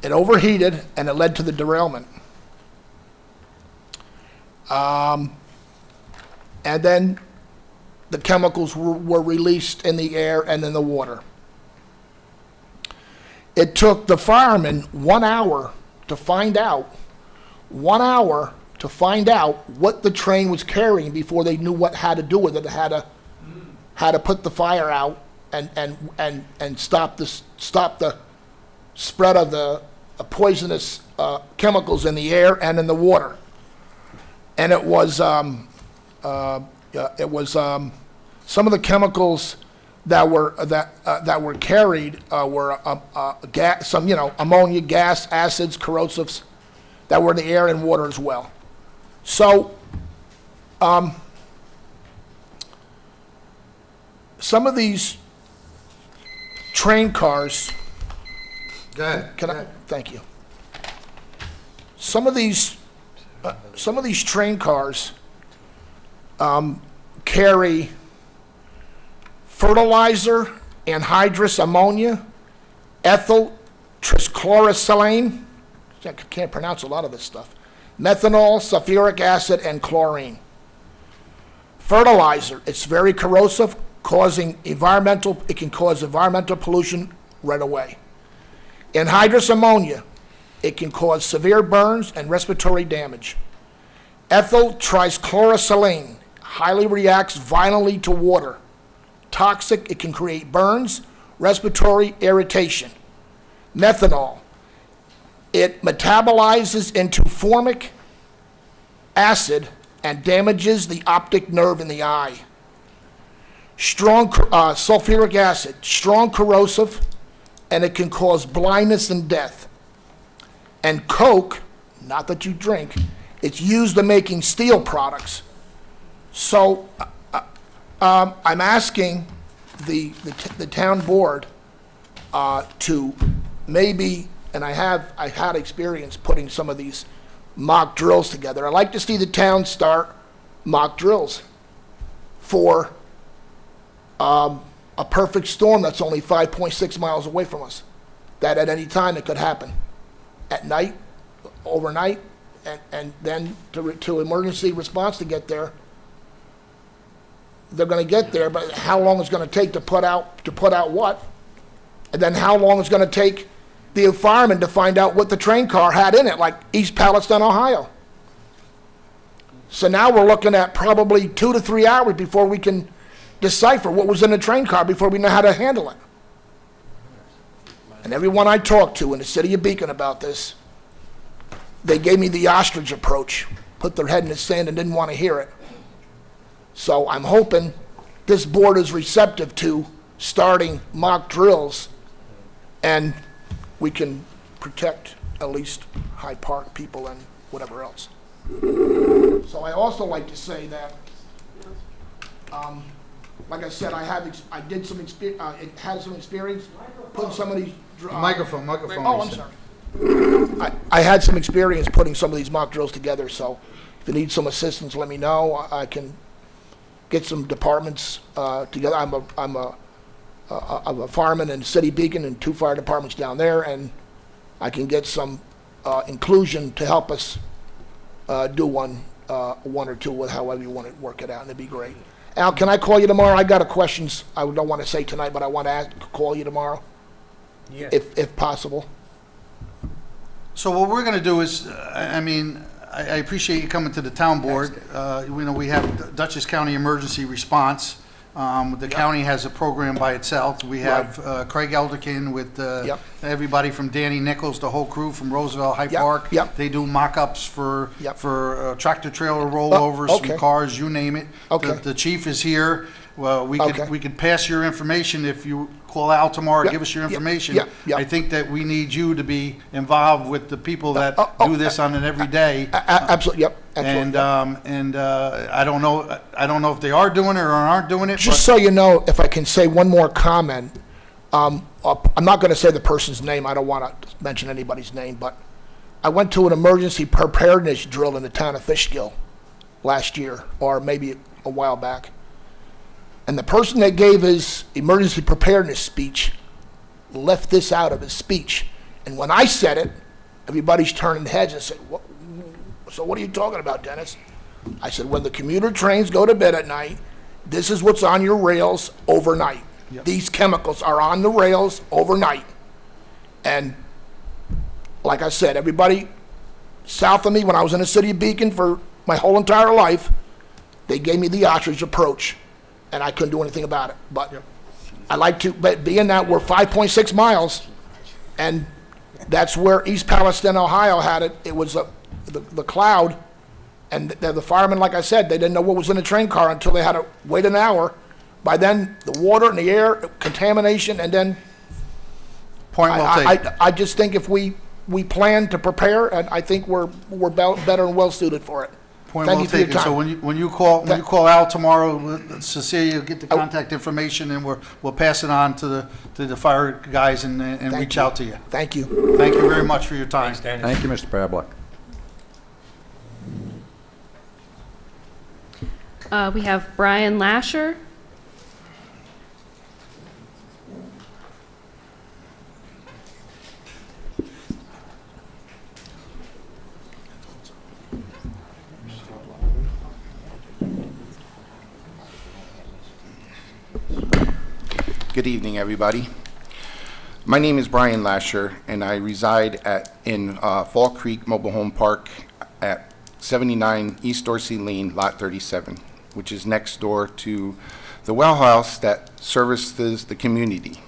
It overheated, and it led to the derailment. And then the chemicals were released in the air and in the water. It took the firemen 1 hour to find out, what the train was carrying before they knew how to do with it, how to put the fire out and stop the spread of the poisonous chemicals in the air and in the water. And it was some of the chemicals that were carried were gas, ammonia, gas, acids, corrosives that were in the air and water as well. So some of these train cars. Go ahead. Thank you. Some of these train cars carry fertilizer, anhydrous ammonia, ethyl trichlorosilane, I can't pronounce a lot of this stuff, methanol, sulfuric acid, and chlorine. Fertilizer, it's very corrosive, it can cause environmental pollution right away. Anhydrous ammonia, it can cause severe burns and respiratory damage. Ethyl trichlorosilane highly reacts violently to water. Toxic, it can create burns, respiratory irritation. Methanol, it metabolizes into formic acid and damages the optic nerve in the eye. Strong sulfuric acid, strong corrosive, and it can cause blindness and death. And coke, not that you drink, it's used in making steel products. So I'm asking the town board to maybe, and I've had experience putting some of these mock drills together. I'd like to see the town start mock drills for a perfect storm that's only 5.6 miles away from us. That at any time it could happen. At night, overnight, and then to emergency response to get there. They're going to get there, but how long is going to take to put out what? And then how long is going to take the firemen to find out what the train car had in it, like East Palestine, Ohio. So now we're looking at probably 2 to 3 hours before we can decipher what was in the train car before we know how to handle it. And everyone I talked to in the city of Beacon about this, they gave me the ostrich approach, put their head in the sand and didn't want to hear it. So I'm hoping this board is receptive to starting mock drills and we can protect at least Hyde Park people and whatever else. So I also like to say that, like I said, I had some experience putting some of these. Microphone. Oh, I'm sorry. I had some experience putting some of these mock drills together, so if you need some assistance, let me know. I can get some departments together. I'm a fireman in City Beacon and 2 fire departments down there, and I can get some inclusion to help us do one or two with however you want to work it out, and it'd be great. Al, can I call you tomorrow? I got a questions I don't want to say tonight, but I want to call you tomorrow, if possible. So what we're going to do is, I appreciate you coming to the town board. We have Dutchess County Emergency Response. The county has a program by itself. We have Craig Elderkin with everybody from Danny Nichols, the whole crew from Roosevelt, Hyde Park. They do mock-ups for tractor trailer rollovers, some cars, you name it. The chief is here. Well, we could pass your information if you call Al tomorrow, give us your information. I think that we need you to be involved with the people that do this on an everyday. Absolutely, absolutely. And I don't know if they are doing it or aren't doing it. Just so you know, if I can say one more comment, I'm not going to say the person's name. I don't want to mention anybody's name, but I went to an emergency preparedness drill in the town of Fishkill last year, or maybe a while back. And the person that gave his emergency preparedness speech left this out of his speech. And when I said it, everybody's turning heads and said, so what are you talking about, Dennis? I said, when the commuter trains go to bed at night, this is what's on your rails overnight. These chemicals are on the rails overnight. And like I said, everybody south of me, when I was in the city of Beacon for my whole entire life, they gave me the ostrich approach. And I couldn't do anything about it. But I like to, but being that we're 5.6 miles, and that's where East Palestine, Ohio had it. It was the cloud, and the firemen, like I said, they didn't know what was in the train car until they had to wait an hour. By then, the water and the air, contamination, and then Point well taken. I just think if we plan to prepare, and I think we're better and well suited for it. Point well taken. So when you call Al tomorrow, Cecilia, get the contact information, and we'll pass it on to the fire guys and reach out to you. Thank you. Thank you very much for your time. Thanks, Thank you, Mr. Pavlik. We have Brian Lasher. evening, everybody. My name is Brian Lasher, and I reside in Fall Creek Mobile Home Park at 79 East Dorsey Lane, Lot 37, which is next door to the well house that services the community.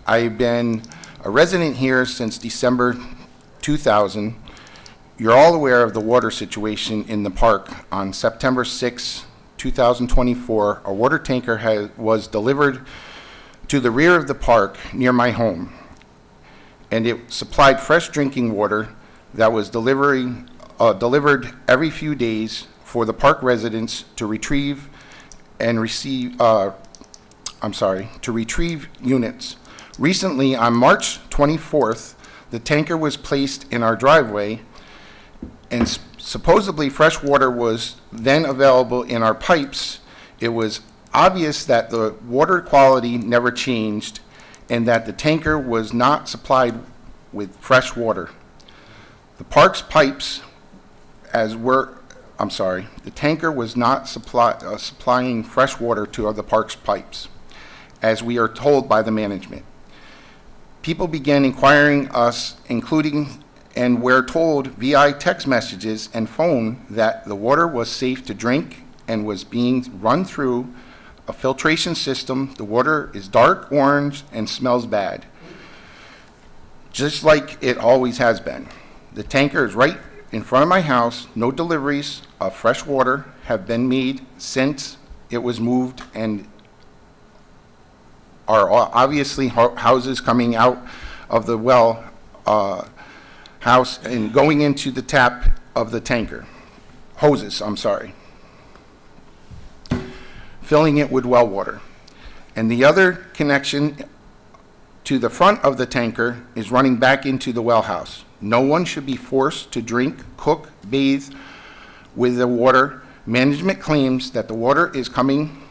I've been a resident here since December 2000. You're all aware of the water situation in the park. On September 6, 2024, a water tanker was delivered to the rear of the park near my home, and it supplied fresh drinking water that was delivered every few days for the park residents to retrieve and receive, to retrieve units. Recently, on March 24th, the tanker was placed in our driveway, and supposedly fresh water was then available in our pipes. It was obvious that the water quality never changed and that the tanker was not supplied with fresh water. The park's pipes, the tanker was not supplying fresh water to the park's pipes, as we are told by the management. People began inquiring us, and we're told via text messages and phone that the water was safe to drink and was being run through a filtration system. The water is dark orange and smells bad, just like it always has been. The tanker is right in front of my house. No deliveries of fresh water have been made since it was moved, and are obviously houses coming out of the well house and going into the tap of the tanker. Hoses, filling it with well water. And the other connection to the front of the tanker is running back into the well house. No one should be forced to drink, cook, bathe with the water. Management claims that the water is coming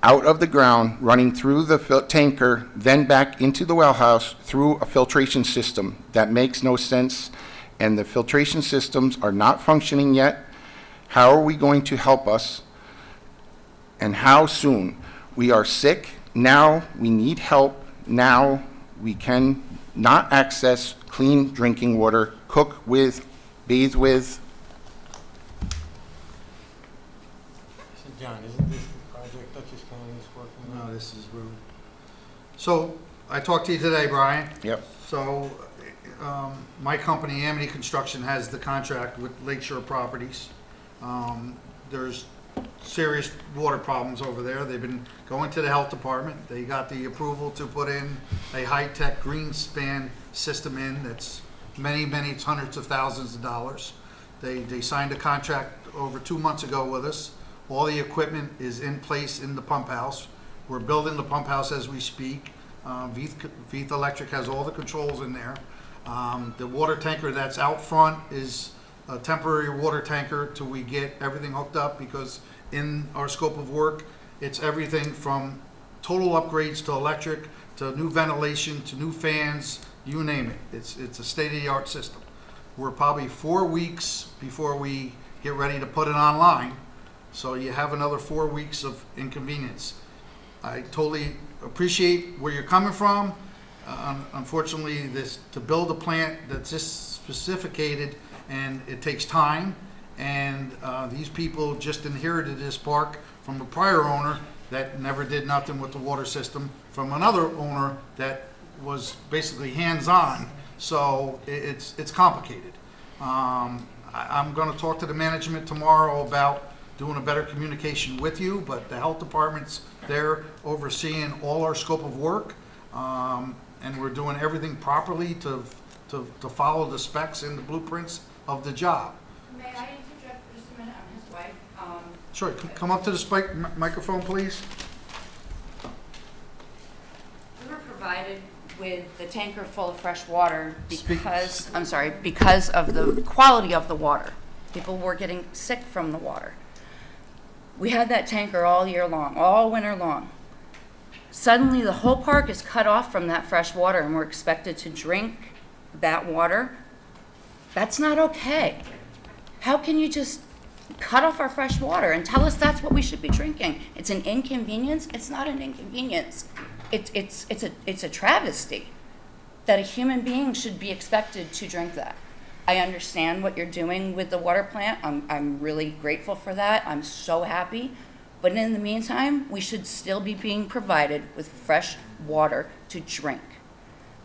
out of the ground, running through the tanker, then back into the well house through a filtration system. That makes no sense, and the filtration systems are not functioning yet. How are we going to help us, and how soon? We are sick now. We need help now. We can not access clean drinking water, cook with, bathe with. John, isn't this the project Dutchess County is working on? No, this is where. So, I talked to you today, Brian. Yep. So, my company, Amity Construction, has the contract with Lakeshore Properties. There's serious water problems over there. They've been going to the health department. They got the approval to put in a high-tech green span system in that's it's hundreds of thousands of dollars. They signed a contract over 2 months ago with us. All the equipment is in place in the pump house. We're building the pump house as we speak. Veith Electric has all the controls in there. The water tanker that's out front is a temporary water tanker till we get everything hooked up, because in our scope of work, it's everything from total upgrades to electric, to new ventilation, to new fans, you name it. It's a state-of-the-art system. We're probably 4 weeks before we get ready to put it online. So you have another 4 weeks of inconvenience. I totally appreciate where you're coming from. Unfortunately, to build a plant that's this specificated, and it takes time, and these people just inherited this park from a prior owner that never did nothing with the water system, from another owner that was basically hands-on. So it's complicated. I'm going to talk to the management tomorrow about doing a better communication with you, but the health department's there overseeing all our scope of work, and we're doing everything properly to follow the specs and the blueprints of the job. May I interject for just a minute? I'm his wife. Sure, come up to the microphone, please. We were provided with the tanker full of fresh water because of the quality of the water. People were getting sick from the water. We had that tanker all year long, all winter long. Suddenly, the whole park is cut off from that fresh water, and we're expected to drink that water. That's not okay. How can you just cut off our fresh water and tell us that's what we should be drinking. It's an inconvenience. It's not an inconvenience. It's a travesty that a human being should be expected to drink that. I understand what you're doing with the water plant. I'm really grateful for that. I'm so happy. But in the meantime, we should still be being provided with fresh water to drink.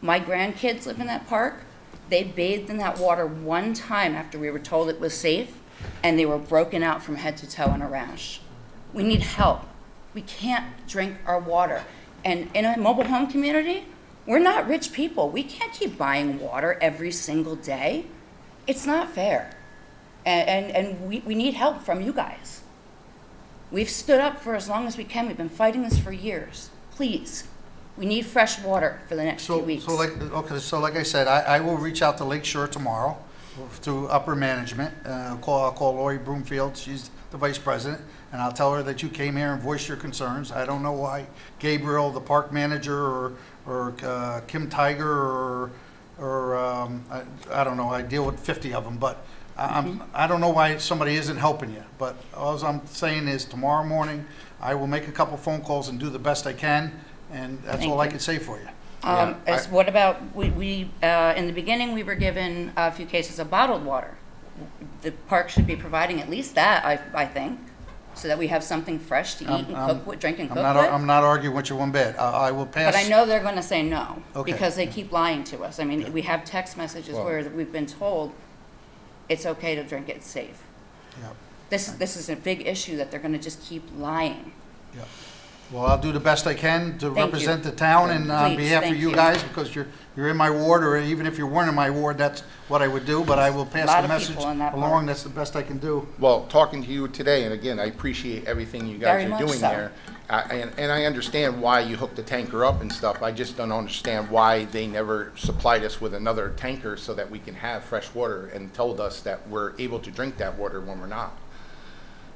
My grandkids live in that park. They bathed in that water one time after we were told it was safe, and they were broken out from head to toe in a rash. We need help. We can't drink our water. And in a mobile home community, we're not rich people. We can't keep buying water every single day. It's not fair. And we need help from you guys. We've stood up for as long as we can. We've been fighting this for years. Please, we need fresh water for the next few weeks. So like I said, I will reach out to Lake Shore tomorrow through upper management. I'll call Lori Broomfield, she's the vice president, and I'll tell her that you came here and voiced your concerns. I don't know why Gabriel, the park manager, or Kim Tiger, or I don't know, I deal with 50 of them, but I don't know why somebody isn't helping you. But all I'm saying is tomorrow morning, I will make a couple phone calls and do the best I can, and that's all I can say for you. What about, we in the beginning, we were given a few cases of bottled water. The park should be providing at least that, I think, so that we have something fresh to eat and cook with, drink and cook with. I'm not arguing with you one bit. I will pass. But I know they're going to say no, Okay. because they keep lying to us. I mean, we have text messages where we've been told it's okay to drink it, it's safe. Yep. This is a big issue that they're going to just keep lying. Yep. Well, I'll do the best I can to Thank represent you. the town and on Please, behalf of thank you you. guys, because you're in my ward, or even if you weren't in my ward, that's what I would do, but I will pass Lot the of message people in that along. park. That's the best I can do. Well, talking to you today, and again, I appreciate everything you Very guys are much doing so. there. And I understand why you hooked the tanker up and stuff. I just don't understand why they never supplied us with another tanker so that we can have fresh water and told us that we're able to drink that water when we're not.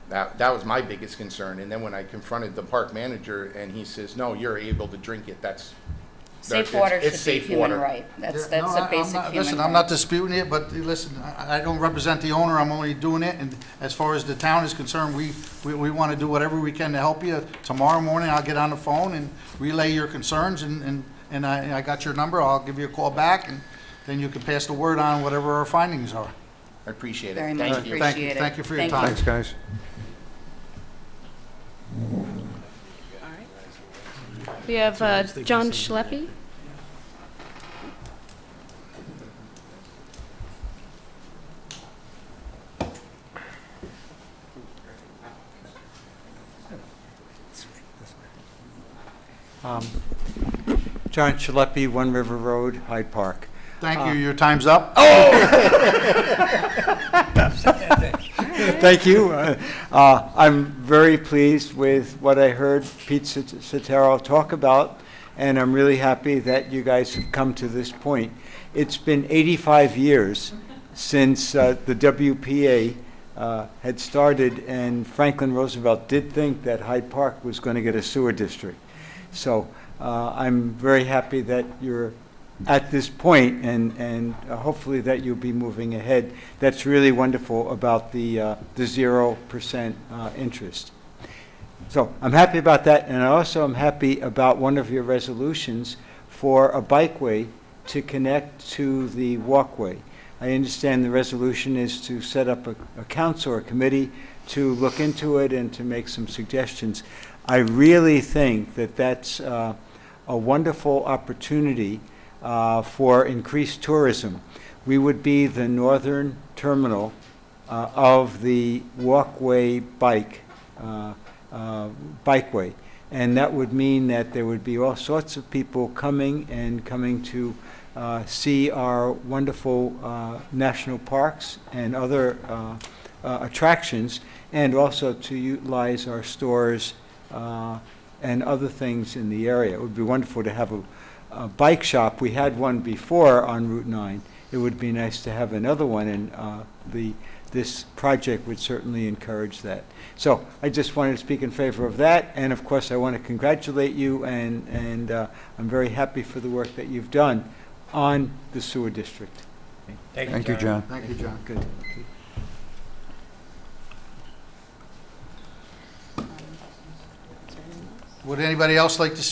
That was my biggest concern. And then when I confronted the park manager and he says, no, you're able to drink it, Safe water it's should be safe human water. right. That's Yeah, no, a basic human Listen, right. I'm not disputing it, but listen, I don't represent the owner, I'm only doing it, and as far as the town is concerned, we want to do whatever we can to help you. Tomorrow morning, I'll get on the phone and relay your concerns, and I got your number, I'll give you a call back, and then you can pass the word on whatever our findings are. I appreciate it. Very much Thank you. appreciate it. Thank you for your Thank time. Thanks, guys. We have John Schleppe. John Schleppe, One River Road, Hyde Park. Thank you, your time's up. Thank you. I'm very pleased with what I heard Pete Sotero talk about, and I'm really happy that you guys have come to this point. It's been 85 years since the WPA had started, and Franklin Roosevelt did think that Hyde Park was going to get a sewer district. So I'm very happy that you're at this point, and hopefully that you'll be moving ahead. That's really wonderful about the 0% interest. So I'm happy about that, and I also am happy about one of your resolutions for a bikeway to connect to the walkway. I understand the resolution is to set up a council or a committee to look into it and to make some suggestions. I really think that that's a wonderful opportunity for increased tourism. We would be the northern terminal of the walkway bikeway, and that would mean that there would be all sorts of people coming to see our wonderful national parks and other attractions, and also to utilize our stores and other things in the area. It would be wonderful to have a bike shop. We had one before on Route 9. It would be nice to have another one, and this project would certainly encourage that. So I just wanted to speak in favor of that, and of course I want to congratulate you, and I'm very happy for the work that you've done on the sewer district. Thank you, John. Thank you, John. Good. Would anybody else like to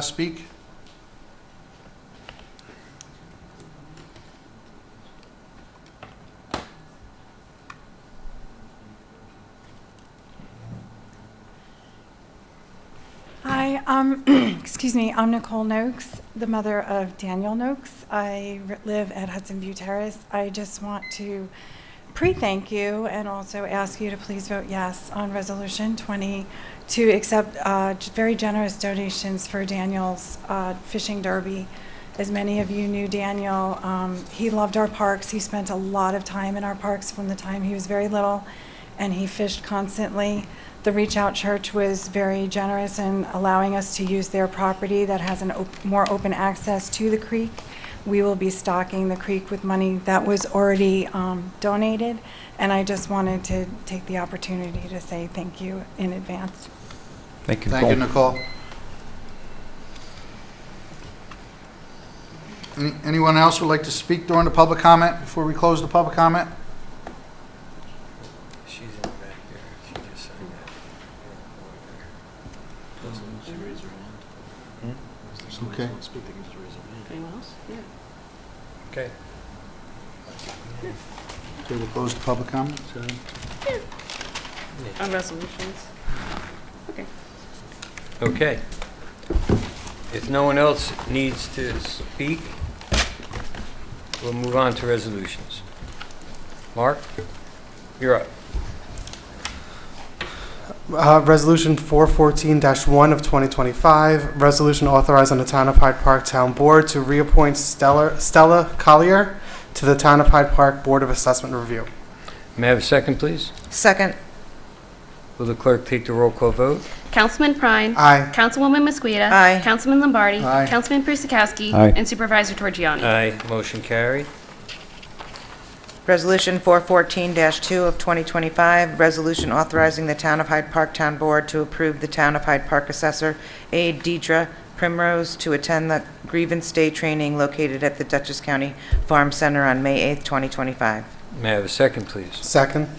speak? Hi, excuse me, I'm Nicole Noakes, the mother of Daniel Noakes. I live at Hudson View Terrace. I just want to pre-thank you and also ask you to please vote yes on Resolution 20 to accept very generous donations for Daniel's fishing derby. As many of you knew Daniel, he loved our parks. He spent a lot of time in our parks from the time he was very little, and he fished constantly. The Reach Out Church was very generous in allowing us to use their property that has more open access to the creek. We will be stocking the creek with money that was already donated, and I just wanted to take the opportunity to say thank you in advance. Thank you, Thank Nicole. you, Nicole. Anyone else would like to speak during the public comment before we close the public comment? She's in the back there. She just signed that. Okay. Anyone else? Yeah. Okay. Okay, we'll close the public comment. On resolutions. Okay. Okay. If no one else needs to speak, we'll move on to resolutions. Mark, you're up. Resolution 414-1 of 2025, resolution authorizing the Town of Hyde Park Town Board to reappoint Stella Collier to the Town of Hyde Park Board of Assessment Review. May I have a second, please? Second. Will the clerk take the roll call vote? Councilman Prine. Aye. Councilwoman Mosqueda. Aye. Councilman Lombardi. Aye. Councilman Prisakowski. Aye. And Supervisor Torgiani. Aye. Motion carried. Resolution 414-2 of 2025, resolution authorizing the Town of Hyde Park Town Board to approve the Town of Hyde Park Assessor Aide Deidre Primrose to attend the grievance day training located at the Dutchess County Farm Center on May 8th, 2025. May I have a second, please? Second.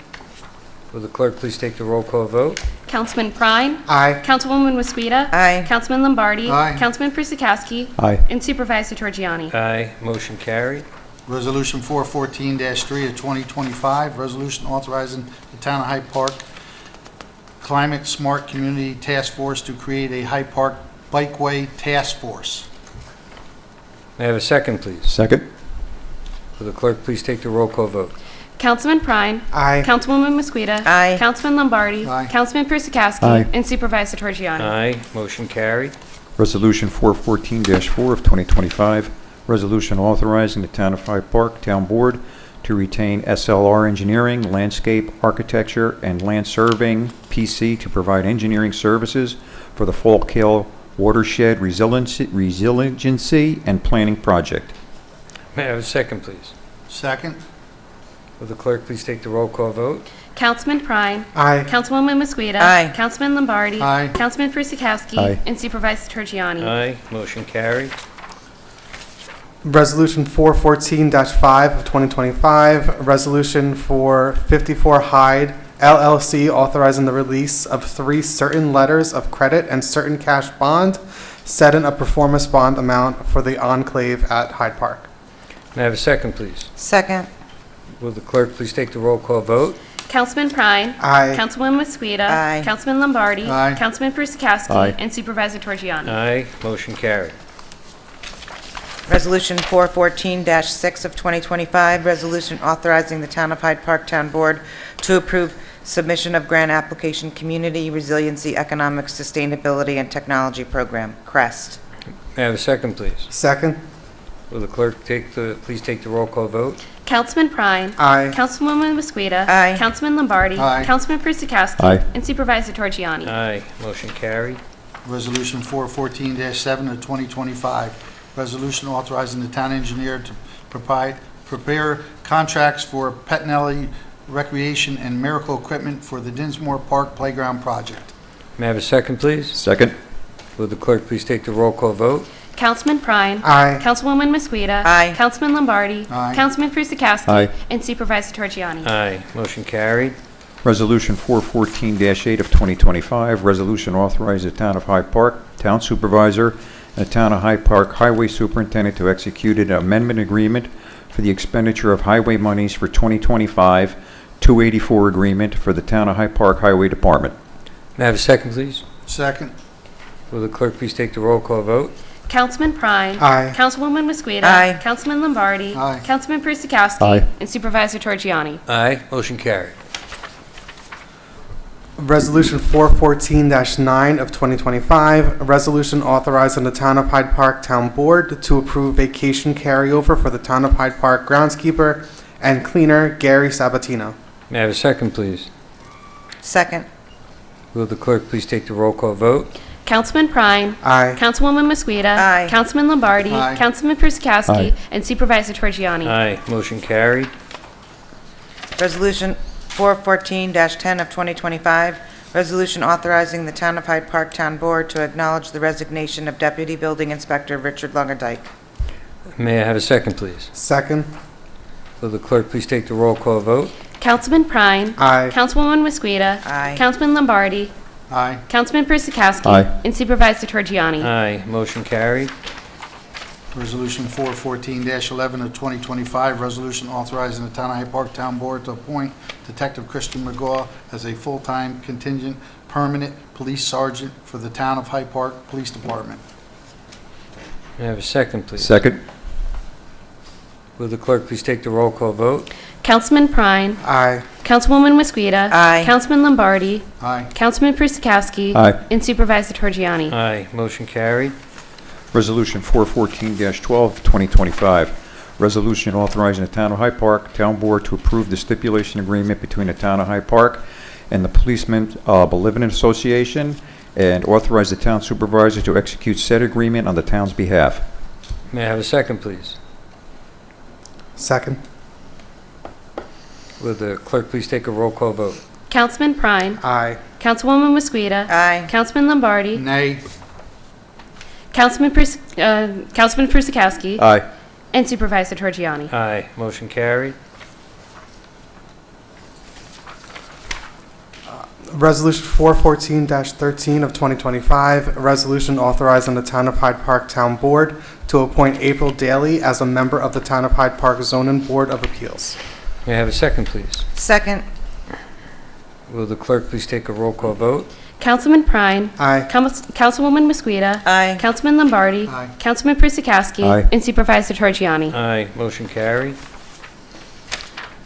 Will the clerk please take the roll call vote? Councilman Prine. Aye. Councilwoman Mosqueda. Aye. Councilman Lombardi. Aye. Councilman Prisakowski. Aye. And Supervisor Torgiani. Aye. Motion carried. Resolution 414-3 of 2025, resolution authorizing the Town of Hyde Park Climate Smart Community Task Force to create a Hyde Park Bikeway Task Force. May I have a second, please? Second. Will the clerk please take the roll call vote? Councilman Prine. Aye. Councilwoman Mosqueda. Aye. Councilman Lombardi. Aye. Councilman Prisakowski. Aye. And Supervisor Torgiani. Aye. Motion carried. Resolution 414-4 of 2025, resolution authorizing the Town of Hyde Park Town Board to retain SLR Engineering, Landscape Architecture, and Land Surveying, PC, to provide engineering services for the Falk Hill Watershed Resiliency and Planning Project. May I have a second, please? Second. Will the clerk please take the roll call vote? Councilman Prine. Aye. Councilwoman Mosqueda. Aye. Councilman Lombardi. Aye. Councilman Prisakowski. Aye. And Supervisor Torgiani. Aye. Motion carried. Resolution 414-5 of 2025, resolution for 54 Hyde LLC authorizing the release of 3 certain letters of credit and certain cash bond, setting a performance bond amount for the enclave at Hyde Park. May I have a second, please? Second. Will the clerk please take the roll call vote? Councilman Prine. Aye. Councilwoman Mosqueda. Aye. Councilman Lombardi. Aye. Councilman Prisakowski. Aye. And Supervisor Torgiani. Aye. Motion carried. Resolution 414-6 of 2025, resolution authorizing the Town of Hyde Park Town Board to approve submission of grant application Community Resiliency Economic Sustainability and Technology Program, CREST. May I have a second, please? Second. Will the clerk please take the roll call vote? Councilman Prine. Aye. Councilwoman Mosqueda. Aye. Councilman Lombardi. Aye. Councilman Prisakowski. Aye. And Supervisor Torgiani. Aye. Motion carried. Resolution 414-7 of 2025, resolution authorizing the town engineer to prepare contracts for Pettinelli Recreation and Miracle Equipment for the Dinsmore Park Playground Project. May I have a second, please? Second. Will the clerk please take the roll call vote? Councilman Prine. Aye. Councilwoman Mosqueda. Aye. Councilman Lombardi. Aye. Councilman Prisakowski. Aye. And Supervisor Torgiani. Aye. Motion carried. Resolution 414-8 of 2025, resolution authorizing the Town of Hyde Park Town Supervisor and the Town of Hyde Park Highway Superintendent to execute an amendment agreement for the expenditure of highway monies for 2025, 284 agreement for the Town of Hyde Park Highway Department. May I have a second, please? Second. Will the clerk please take the roll call vote? Councilman Prine. Aye. Councilwoman Mosqueda. Aye. Councilman Lombardi. Aye. Councilman Prisakowsky. Aye. And Supervisor Torgiani. Aye, motion carried. Resolution 414-9 of 2025, a resolution authorizing the Town of Hyde Park Town Board to approve vacation carryover for the Town of Hyde Park groundskeeper and cleaner Gary Sabatino. May I have a second, please? Second. Will the clerk please take the roll call vote? Councilman Prine. Aye. Councilwoman Mosqueda. Aye. Councilman Lombardi. Aye. Councilman Prisakowsky. Aye. And Supervisor Torgiani. Aye, motion carried. Resolution 414-10 of 2025, resolution authorizing the Town of Hyde Park Town Board to acknowledge the resignation of Deputy Building Inspector Richard Longadike. May I have a second, please? Second. Will the clerk please take the roll call vote? Councilman Prine. Aye. Councilwoman Mosqueda. Aye. Councilman Lombardi. Aye. Councilman Prisakowsky. Aye. And Supervisor Torgiani. Aye, motion carried. Resolution 414-11 of 2025, resolution authorizing the Town of Hyde Park Town Board to appoint Detective Christian McGaw as a full-time contingent permanent police sergeant for the Town of Hyde Park Police Department. May I have a second, please? Second. Will the clerk please take the roll call vote? Councilman Prine. Aye. Councilwoman Mosqueda. Aye. Councilman Lombardi. Aye. Councilman Prisakowsky. Aye. And Supervisor Torgiani. Aye, motion carried. Resolution 414-12, 2025, resolution authorizing the Town of Hyde Park Town Board to approve the stipulation agreement between the Town of Hyde Park and the Policemen Benevolent Association, and authorize the Town Supervisor to execute said agreement on the town's behalf. May I have a second, please? Second. Will the clerk please take a roll call vote? Councilman Prine. Aye. Councilwoman Mosqueda. Aye. Councilman Lombardi. Nay. Councilman Prisakowsky. Aye. And Supervisor Torgiani. Aye, motion carried. Resolution 414-13 of 2025, a resolution authorizing the Town of Hyde Park Town Board to appoint April Daly as a member of the Town of Hyde Park Zoning Board of Appeals. May I have a second, please? Second. Will the clerk please take a roll call vote? Councilman Prine. Aye. Councilwoman Mosqueda. Aye. Councilman Lombardi. Aye. Councilman Prisakowsky. Aye. And Supervisor Torgiani. Aye, motion carried.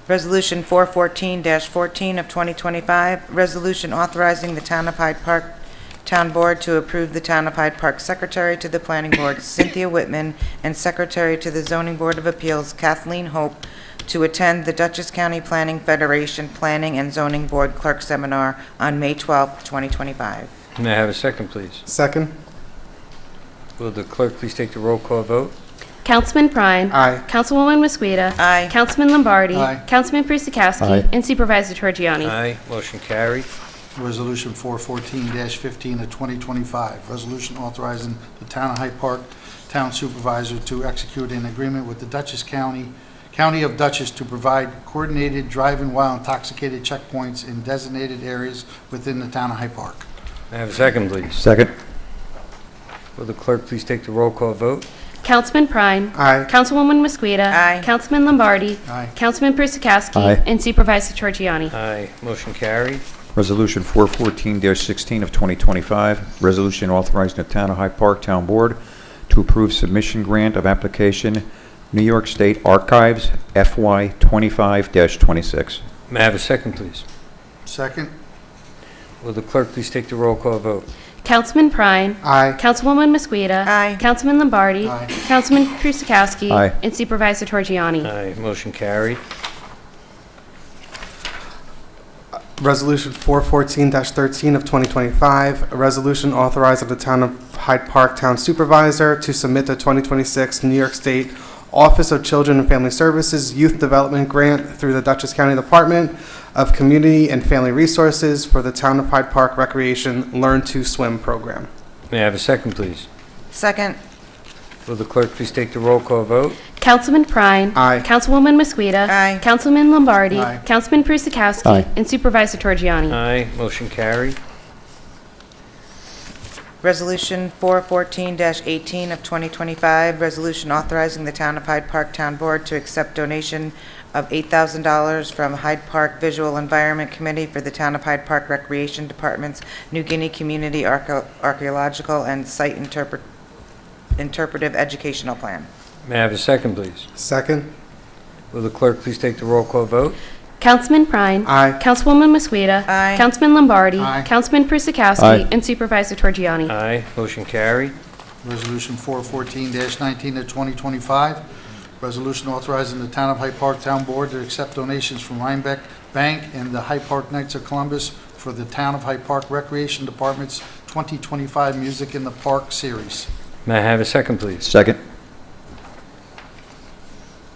Resolution 414-14 of 2025, resolution authorizing the Town of Hyde Park Town Board to approve the Town of Hyde Park Secretary to the Planning Board, Cynthia Whitman, and Secretary to the Zoning Board of Appeals, Kathleen Hope, to attend the Dutchess County Planning Federation Planning and Zoning Board Clerk Seminar on May 12, 2025. May I have a second, please? Second. Will the clerk please take the roll call vote? Councilman Prine. Aye. Councilwoman Mosqueda. Aye. Councilman Lombardi. Aye. Councilman Prisakowsky. Aye. And Supervisor Torgiani. Aye, motion carried. Resolution 414-15 of 2025, resolution authorizing the Town of Hyde Park Town Supervisor to execute an agreement with the Dutchess County of Dutchess to provide coordinated driving while intoxicated checkpoints in designated areas within the Town of Hyde Park. May I have a second, please? Second. Will the clerk please take the roll call vote? Councilman Prine. Aye. Councilwoman Mosqueda. Aye. Councilman Lombardi. Aye. Councilman Prisakowsky. Aye. And Supervisor Torgiani. Aye, motion carried. Resolution 414-16 of 2025, resolution authorizing the Town of Hyde Park Town Board to approve submission grant of application New York State Archives FY 25-26. May I have a second, please? Second. Will the clerk please take the roll call vote? Councilman Prine. Aye. Councilwoman Mosqueda. Aye. Councilman Lombardi. Aye. Councilman Prisakowsky. Aye. And Supervisor Torgiani. Aye, motion carried. Resolution 414-13 of 2025, a resolution authorizing the Town of Hyde Park Town Supervisor to submit the 2026 New York State Office of Children and Family Services Youth Development Grant through the Dutchess County Department of Community and Family Resources for the Town of Hyde Park Recreation Learn to Swim program. May I have a second, please? Second. Will the clerk please take the roll call vote? Councilman Prine. Aye. Councilwoman Mosqueda. Aye. Councilman Lombardi. Aye. Councilman Prusakowski. Aye. And Supervisor Torgiani. Aye, motion carried. Resolution 414-18 of 2025, resolution authorizing the Town of Hyde Park Town Board to accept donation of $8,000 from Hyde Park Visual Environment Committee for the Town of Hyde Park Recreation Department's New Guinea Community Archaeological and Site Interpretive Educational Plan. May I have a second, please? Second. Will the clerk please take the roll call vote? Councilman Prine. Aye. Councilwoman Mosqueda. Aye. Councilman Lombardi. Aye. Councilman Prusakowski. Aye. And Supervisor Torgiani. Aye, motion carried. Resolution 414-19 of 2025, resolution authorizing the Town of Hyde Park Town Board to accept donations from Rhinebeck Bank and the Hyde Park Knights of Columbus for the Town of Hyde Park Recreation Department's 2025 Music in the Park Series. May I have a second, please? Second.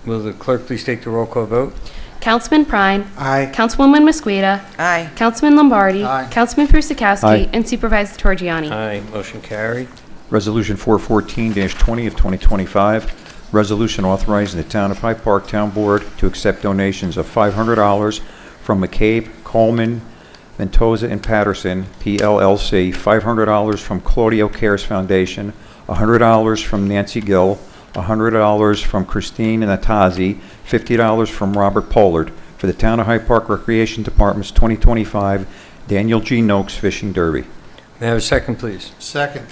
Will the clerk please take the roll call vote? Councilman Prine. Aye. Councilwoman Mosqueda. Aye. Councilman Lombardi. Aye. Councilman Prusakowski. Aye. And Supervisor Torgiani. Aye, motion carried. Resolution 414-20 of 2025, resolution authorizing the Town of Hyde Park Town Board to accept donations of $500 from McCabe, Coleman, Mendoza, and Patterson, PLLC, $500 from Claudio Cares Foundation, $100 from Nancy Gill, $100 from Christine Natazzi, $50 from Robert Pollard for the Town of Hyde Park Recreation Department's 2025 Daniel G. Noakes Fishing Derby. May I have a second, please? Second.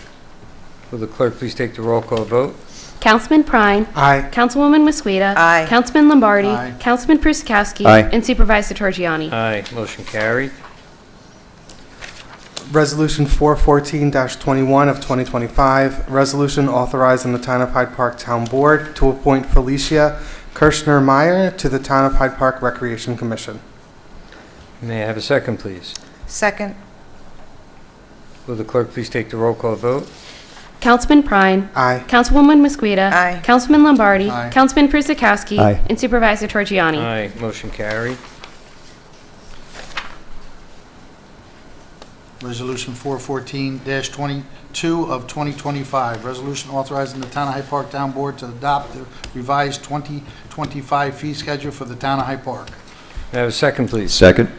Will the clerk please take the roll call vote? Councilman Prine. Aye. Councilwoman Mosqueda. Aye. Councilman Lombardi. Aye. Councilman Prusakowski. Aye. And Supervisor Torgiani. Aye, motion carried. Resolution 414-21 of 2025, resolution authorizing the Town of Hyde Park Town Board to appoint Felicia Kirschner-Meyer to the Town of Hyde Park Recreation Commission. May I have a second, please? Second. Will the clerk please take the roll call vote? Councilman Prine. Aye. Councilwoman Mosqueda. Aye. Councilman Lombardi. Aye. Councilman Prusakowski. Aye. And Supervisor Torgiani. Aye, motion carried. Resolution 414-22 of 2025, resolution authorizing the Town of Hyde Park Town Board to adopt the revised 2025 fee schedule for the Town of Hyde Park. May I have a second, please? Second.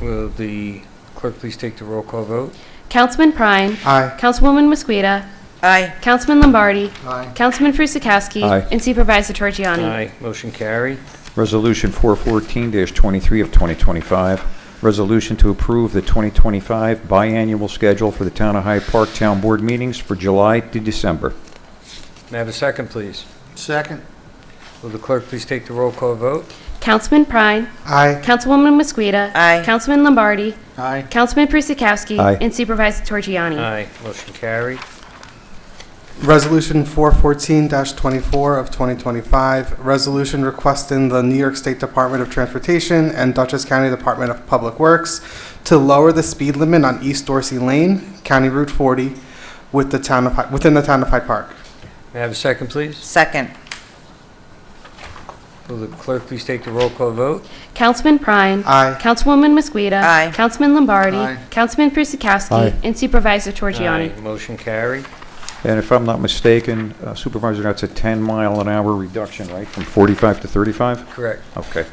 Will the clerk please take the roll call vote? Councilman Prine. Aye. Councilwoman Mosqueda. Aye. Councilman Lombardi. Aye. Councilman Prusakowski. Aye. And Supervisor Torgiani. Aye, motion carried. Resolution 414-23 of 2025, resolution to approve the 2025 biannual schedule for the Town of Hyde Park Town Board meetings for July to December. May I have a second, please? Second. Will the clerk please take the roll call vote? Councilman Prine. Aye. Councilwoman Mosqueda. Aye. Councilman Lombardi. Aye. Councilman Prusakowski. Aye. And Supervisor Torgiani. Aye, motion carried. Resolution 414-24 of 2025, resolution requesting the New York State Department of Transportation and Dutchess County Department of Public Works to lower the speed limit on East Dorsey Lane, County Route 40, within the Town of Hyde Park. May I have a second, please? Second. Will the clerk please take the roll call vote? Councilman Prine. Aye. Councilwoman Mosqueda. Aye. Councilman Lombardi. Aye. Councilman Prusakowski. Aye. And Supervisor Torgiani. Aye, motion carried. And if I'm not mistaken, Supervisor, that's a 10-mile-an-hour reduction, right, from 45 to 35? Correct. Okay.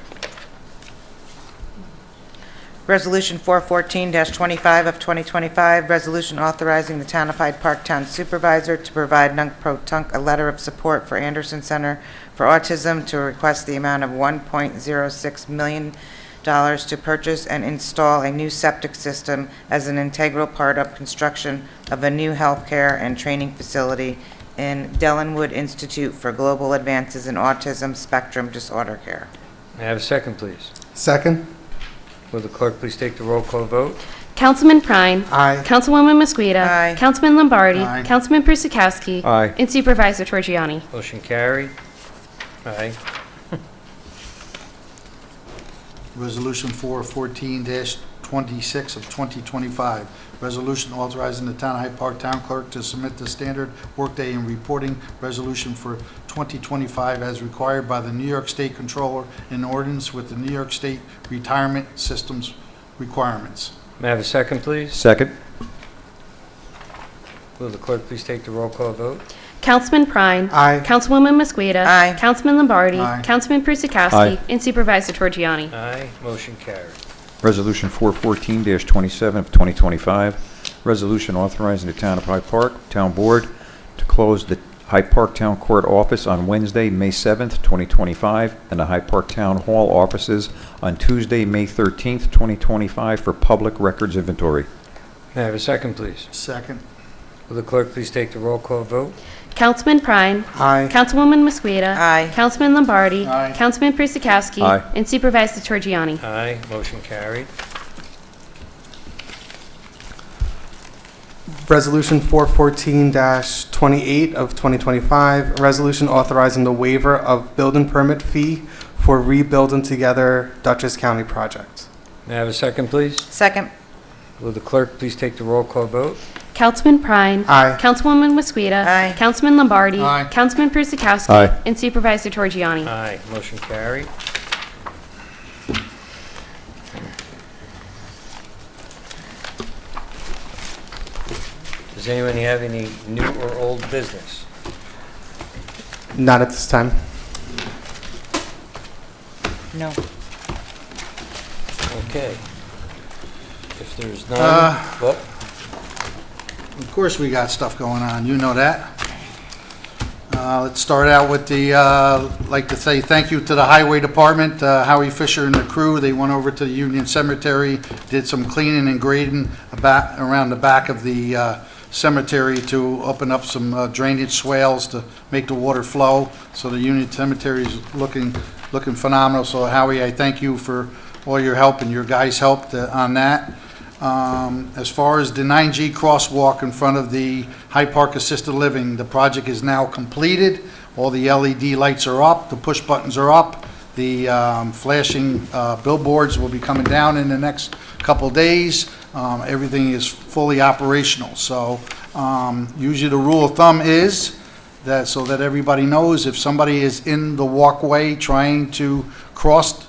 Resolution 414-25 of 2025, resolution authorizing the Town of Hyde Park Town Supervisor to provide Nunk-Pro-Tunk a letter of support for Anderson Center for Autism to request the amount of $1.06 million to purchase and install a new septic system as an integral part of construction of a new healthcare and training facility in Dellenwood Institute for Global Advances in Autism Spectrum Disorder Care. May I have a second, please? Second. Will the clerk please take the roll call vote? Councilman Prine. Aye. Councilwoman Mosqueda. Aye. Councilman Lombardi. Aye. Councilman Prusakowski. Aye. And Supervisor Torgiani. Motion carried. Aye. Resolution 414-26 of 2025, resolution authorizing the Town of Hyde Park Town Clerk to submit the standard workday and reporting resolution for 2025 as required by the New York State Controller in accordance with the New York State Retirement Systems requirements. May I have a second, please? Second. Will the clerk please take the roll call vote? Councilman Prine. Aye. Councilwoman Mosqueda. Aye. Councilman Lombardi. Aye. Councilman Persikowski. Aye. And Supervisor Torgiani. Aye, motion carried. Resolution 414-27 of 2025, resolution authorizing the Town of Hyde Park Town Board to close the Hyde Park Town Court office on Wednesday, May 7th, 2025, and the Hyde Park Town Hall offices on Tuesday, May 13th, 2025, for public records inventory. May I have a second, please? Second. Will the clerk please take the roll call vote? Councilman Prine. Aye. Councilwoman Mosqueda. Aye. Councilman Lombardi. Aye. Councilman Persikowski. Aye. And Supervisor Torgiani. Aye, motion carried. Resolution 414-28 of 2025, resolution authorizing the waiver of building permit fee for Rebuilding Together Dutchess County project. May I have a second, please? Second. Will the clerk please take the roll call vote? Councilman Prine. Aye. Councilwoman Mosqueda. Aye. Councilman Lombardi. Aye. Councilman Persikowski. Aye. And Supervisor Torgiani. Aye, motion carried. Does anyone have any new or old business? Not at this time. No. Okay. If there's none, well, Of course, we got stuff going on, you know that. Let's start out with the, like to say thank you to the Highway Department, Howie Fisher and the crew. They went over to the Union Cemetery, did some cleaning and grading around the back of the cemetery to open up some drainage swales to make the water flow. So the Union Cemetery is looking phenomenal. So Howie, I thank you for all your help and your guys' help on that. As far as the 9G crosswalk in front of the Hyde Park Assisted Living, the project is now completed. All the LED lights are up, the push buttons are up, the flashing billboards will be coming down in the next couple days. Everything is fully operational. So usually the rule of thumb is that, so that everybody knows, if somebody is in the walkway trying to cross,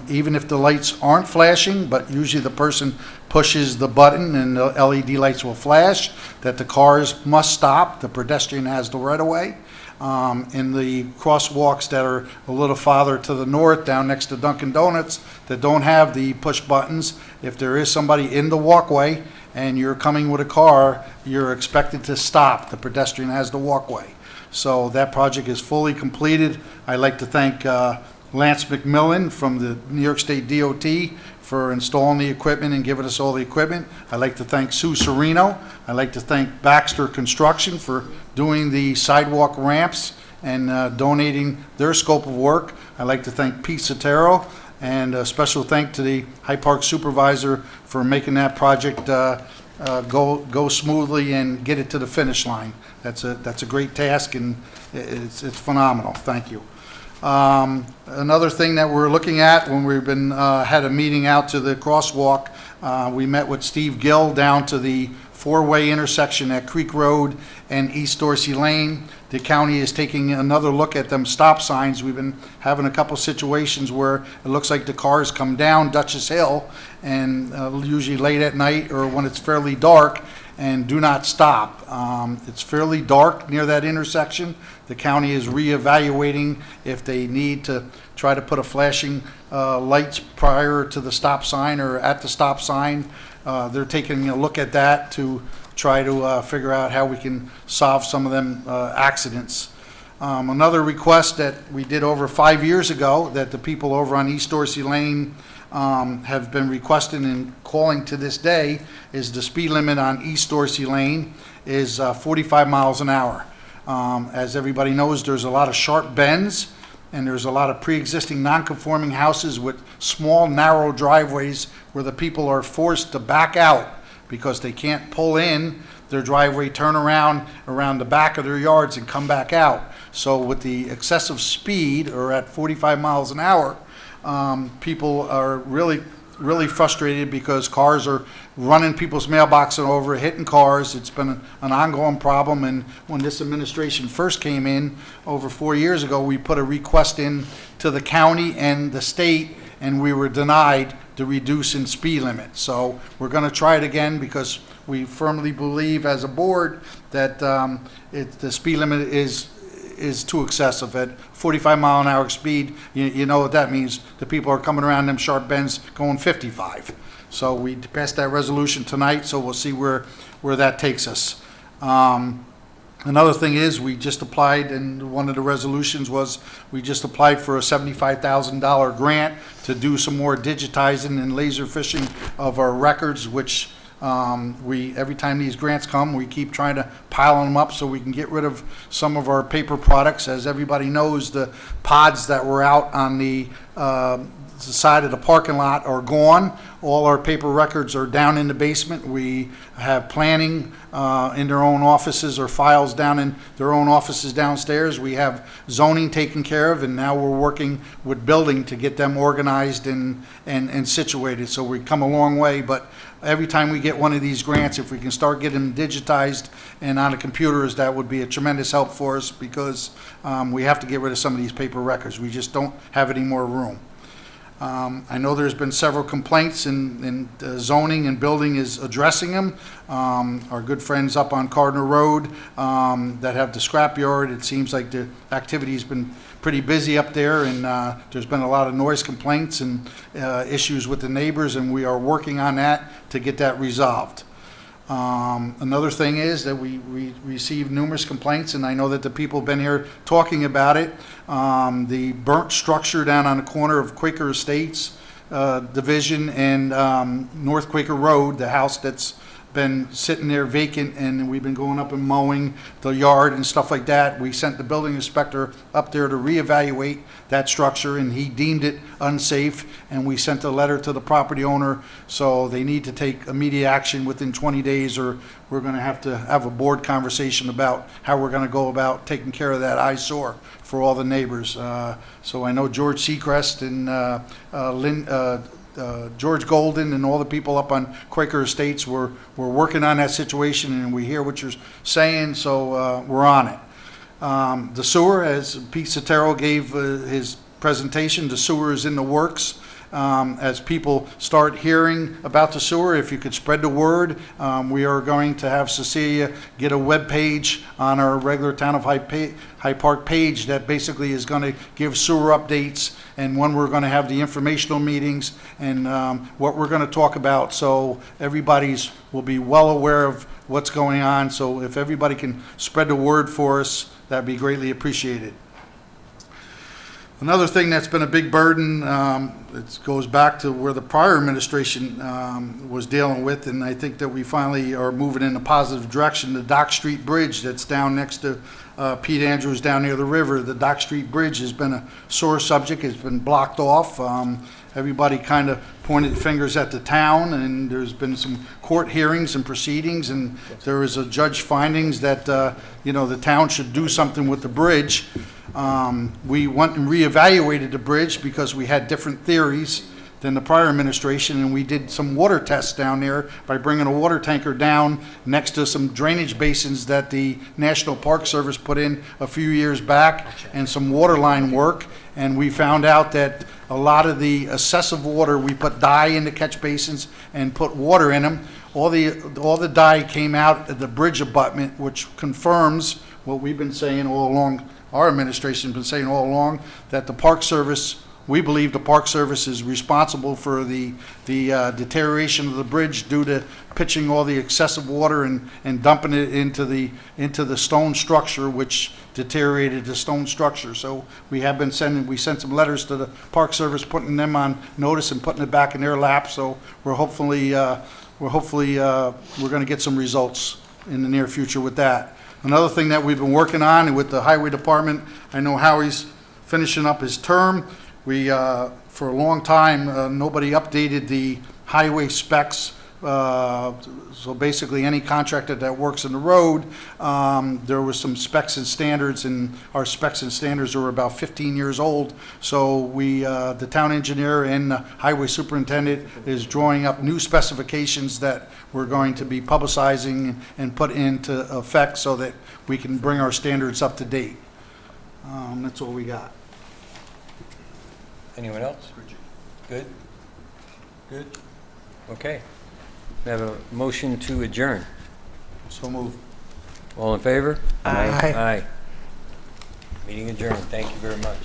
even if the lights aren't flashing, but usually the person pushes the button and the LED lights will flash, that the cars must stop. The pedestrian has the right of way. In the crosswalks that are a little farther to the north, down next to Dunkin' Donuts, that don't have the push buttons, if there is somebody in the walkway and you're coming with a car, you're expected to stop. The pedestrian has the walkway. So that project is fully completed. I'd like to thank Lance McMillan from the New York State DOT for installing the equipment and giving us all the equipment. I'd like to thank Sue Serino. I'd like to thank Baxter Construction for doing the sidewalk ramps and donating their scope of work. I'd like to thank Pete Sotero, and a special thank to the Hyde Park Supervisor for making that project go smoothly and get it to the finish line. That's a great task, and it's phenomenal. Thank you. Another thing that we're looking at, when we've been had a meeting out to the crosswalk, we met with Steve Gill down to the four-way intersection at Creek Road and East Dorsey Lane. The county is taking another look at them stop signs. We've been having a couple situations where it looks like the cars come down Dutchess Hill, and usually late at night or when it's fairly dark, and do not stop. It's fairly dark near that intersection. The county is reevaluating if they need to try to put a flashing lights prior to the stop sign or at the stop sign. They're taking a look at that to try to figure out how we can solve some of them accidents. Another request that we did over 5 years ago, that the people over on East Dorsey Lane have been requesting and calling to this day, is the speed limit on East Dorsey Lane is 45 miles an hour. As everybody knows, there's a lot of sharp bends, and there's a lot of pre-existing non-conforming houses with small, narrow driveways where the people are forced to back out because they can't pull in their driveway, turn around the back of their yards and come back out. So with the excessive speed, or at 45 miles an hour, people are really frustrated because cars are running people's mailboxes over, hitting cars. It's been an ongoing problem, and when this administration first came in over 4 years ago, we put a request in to the county and the state, and we were denied the reduce in speed limit. So we're going to try it again, because we firmly believe as a board that the speed limit is too excessive. At 45-mile-an-hour speed, you know what that means. The people are coming around them sharp bends going 55. So we passed that resolution tonight, so we'll see where that takes us. Another thing is, we just applied, and one of the resolutions was, we just applied for a $75,000 grant to do some more digitizing and laser fishing of our records, which every time these grants come, we keep trying to pile them up so we can get rid of some of our paper products. As everybody knows, the pods that were out on the side of the parking lot are gone. All our paper records are down in the basement. We have planning in their own offices, or files down in their own offices downstairs. We have zoning taken care of, and now we're working with building to get them organized and situated. So we've come a long way, but every time we get one of these grants, if we can start getting them digitized and on the computers, that would be a tremendous help for us, because we have to get rid of some of these paper records. We just don't have any more room. I know there's been several complaints, and zoning and building is addressing them. Our good friends up on Cardinal Road that have the scrapyard, it seems like the activity's been pretty busy up there, and there's been a lot of noise complaints and issues with the neighbors, and we are working on that to get that resolved. Another thing is that we received numerous complaints, and I know that the people have been here talking about it. The burnt structure down on the corner of Quaker Estates Division and North Quaker Road, the house that's been sitting there vacant, and we've been going up and mowing the yard and stuff like that. We sent the building inspector up there to reevaluate that structure, and he deemed it unsafe, and we sent a letter to the property owner, so they need to take immediate action within 20 days, or we're going to have a board conversation about how we're going to go about taking care of that eyesore for all the neighbors. So I know George Seacrest and George Golden and all the people up on Quaker Estates were working on that situation, and we hear what you're saying, so we're on it. The sewer, as Pete Sotero gave his presentation, the sewer is in the works. As people start hearing about the sewer, if you could spread the word, we are going to have Cecilia get a web page on our regular Town of Hyde Park page that basically is going to give sewer updates, and when we're going to have the informational meetings, and what we're going to talk about, so everybody's will be well aware of what's going on. So if everybody can spread the word for us, that'd be greatly appreciated. Another thing that's been a big burden, it goes back to where the prior administration was dealing with, and I think that we finally are moving in a positive direction. The Dock Street Bridge that's down next to Pete Andrews down near the river, the Dock Street Bridge has been a sore subject. It's been blocked off. Everybody kind of pointed fingers at the town, and there's been some court hearings and proceedings, and there is a judge findings that the town should do something with the bridge. We went and reevaluated the bridge because we had different theories than the prior administration, and we did some water tests down there by bringing a water tanker down next to some drainage basins that the National Park Service put in a few years back, and some water line work, and we found out that a lot of the excessive water, we put dye in the catch basins and put water in them. All the dye came out of the bridge abutment, which confirms what we've been saying all along. Our administration's been saying all along, that the Park Service, we believe the Park Service is responsible for the deterioration of the bridge due to pitching all the excessive water and dumping it into the stone structure, which deteriorated the stone structure. So we sent some letters to the Park Service, putting them on notice and putting it back in their lap. So we're hopefully we're going to get some results in the near future with that. Another thing that we've been working on with the Highway Department, I know Howie's finishing up his term. We, for a long time, nobody updated the highway specs. So basically, any contractor that works in the road, there was some specs and standards, and our specs and standards are about 15 years old. So we, the town engineer and the highway superintendent is drawing up new specifications that we're going to be publicizing and put into effect so that we can bring our standards up to date. That's all we got. Anyone else? Good? Good? Okay. We have a motion to adjourn. So move. All in favor? Aye. Aye. Meeting adjourned. Thank you very much.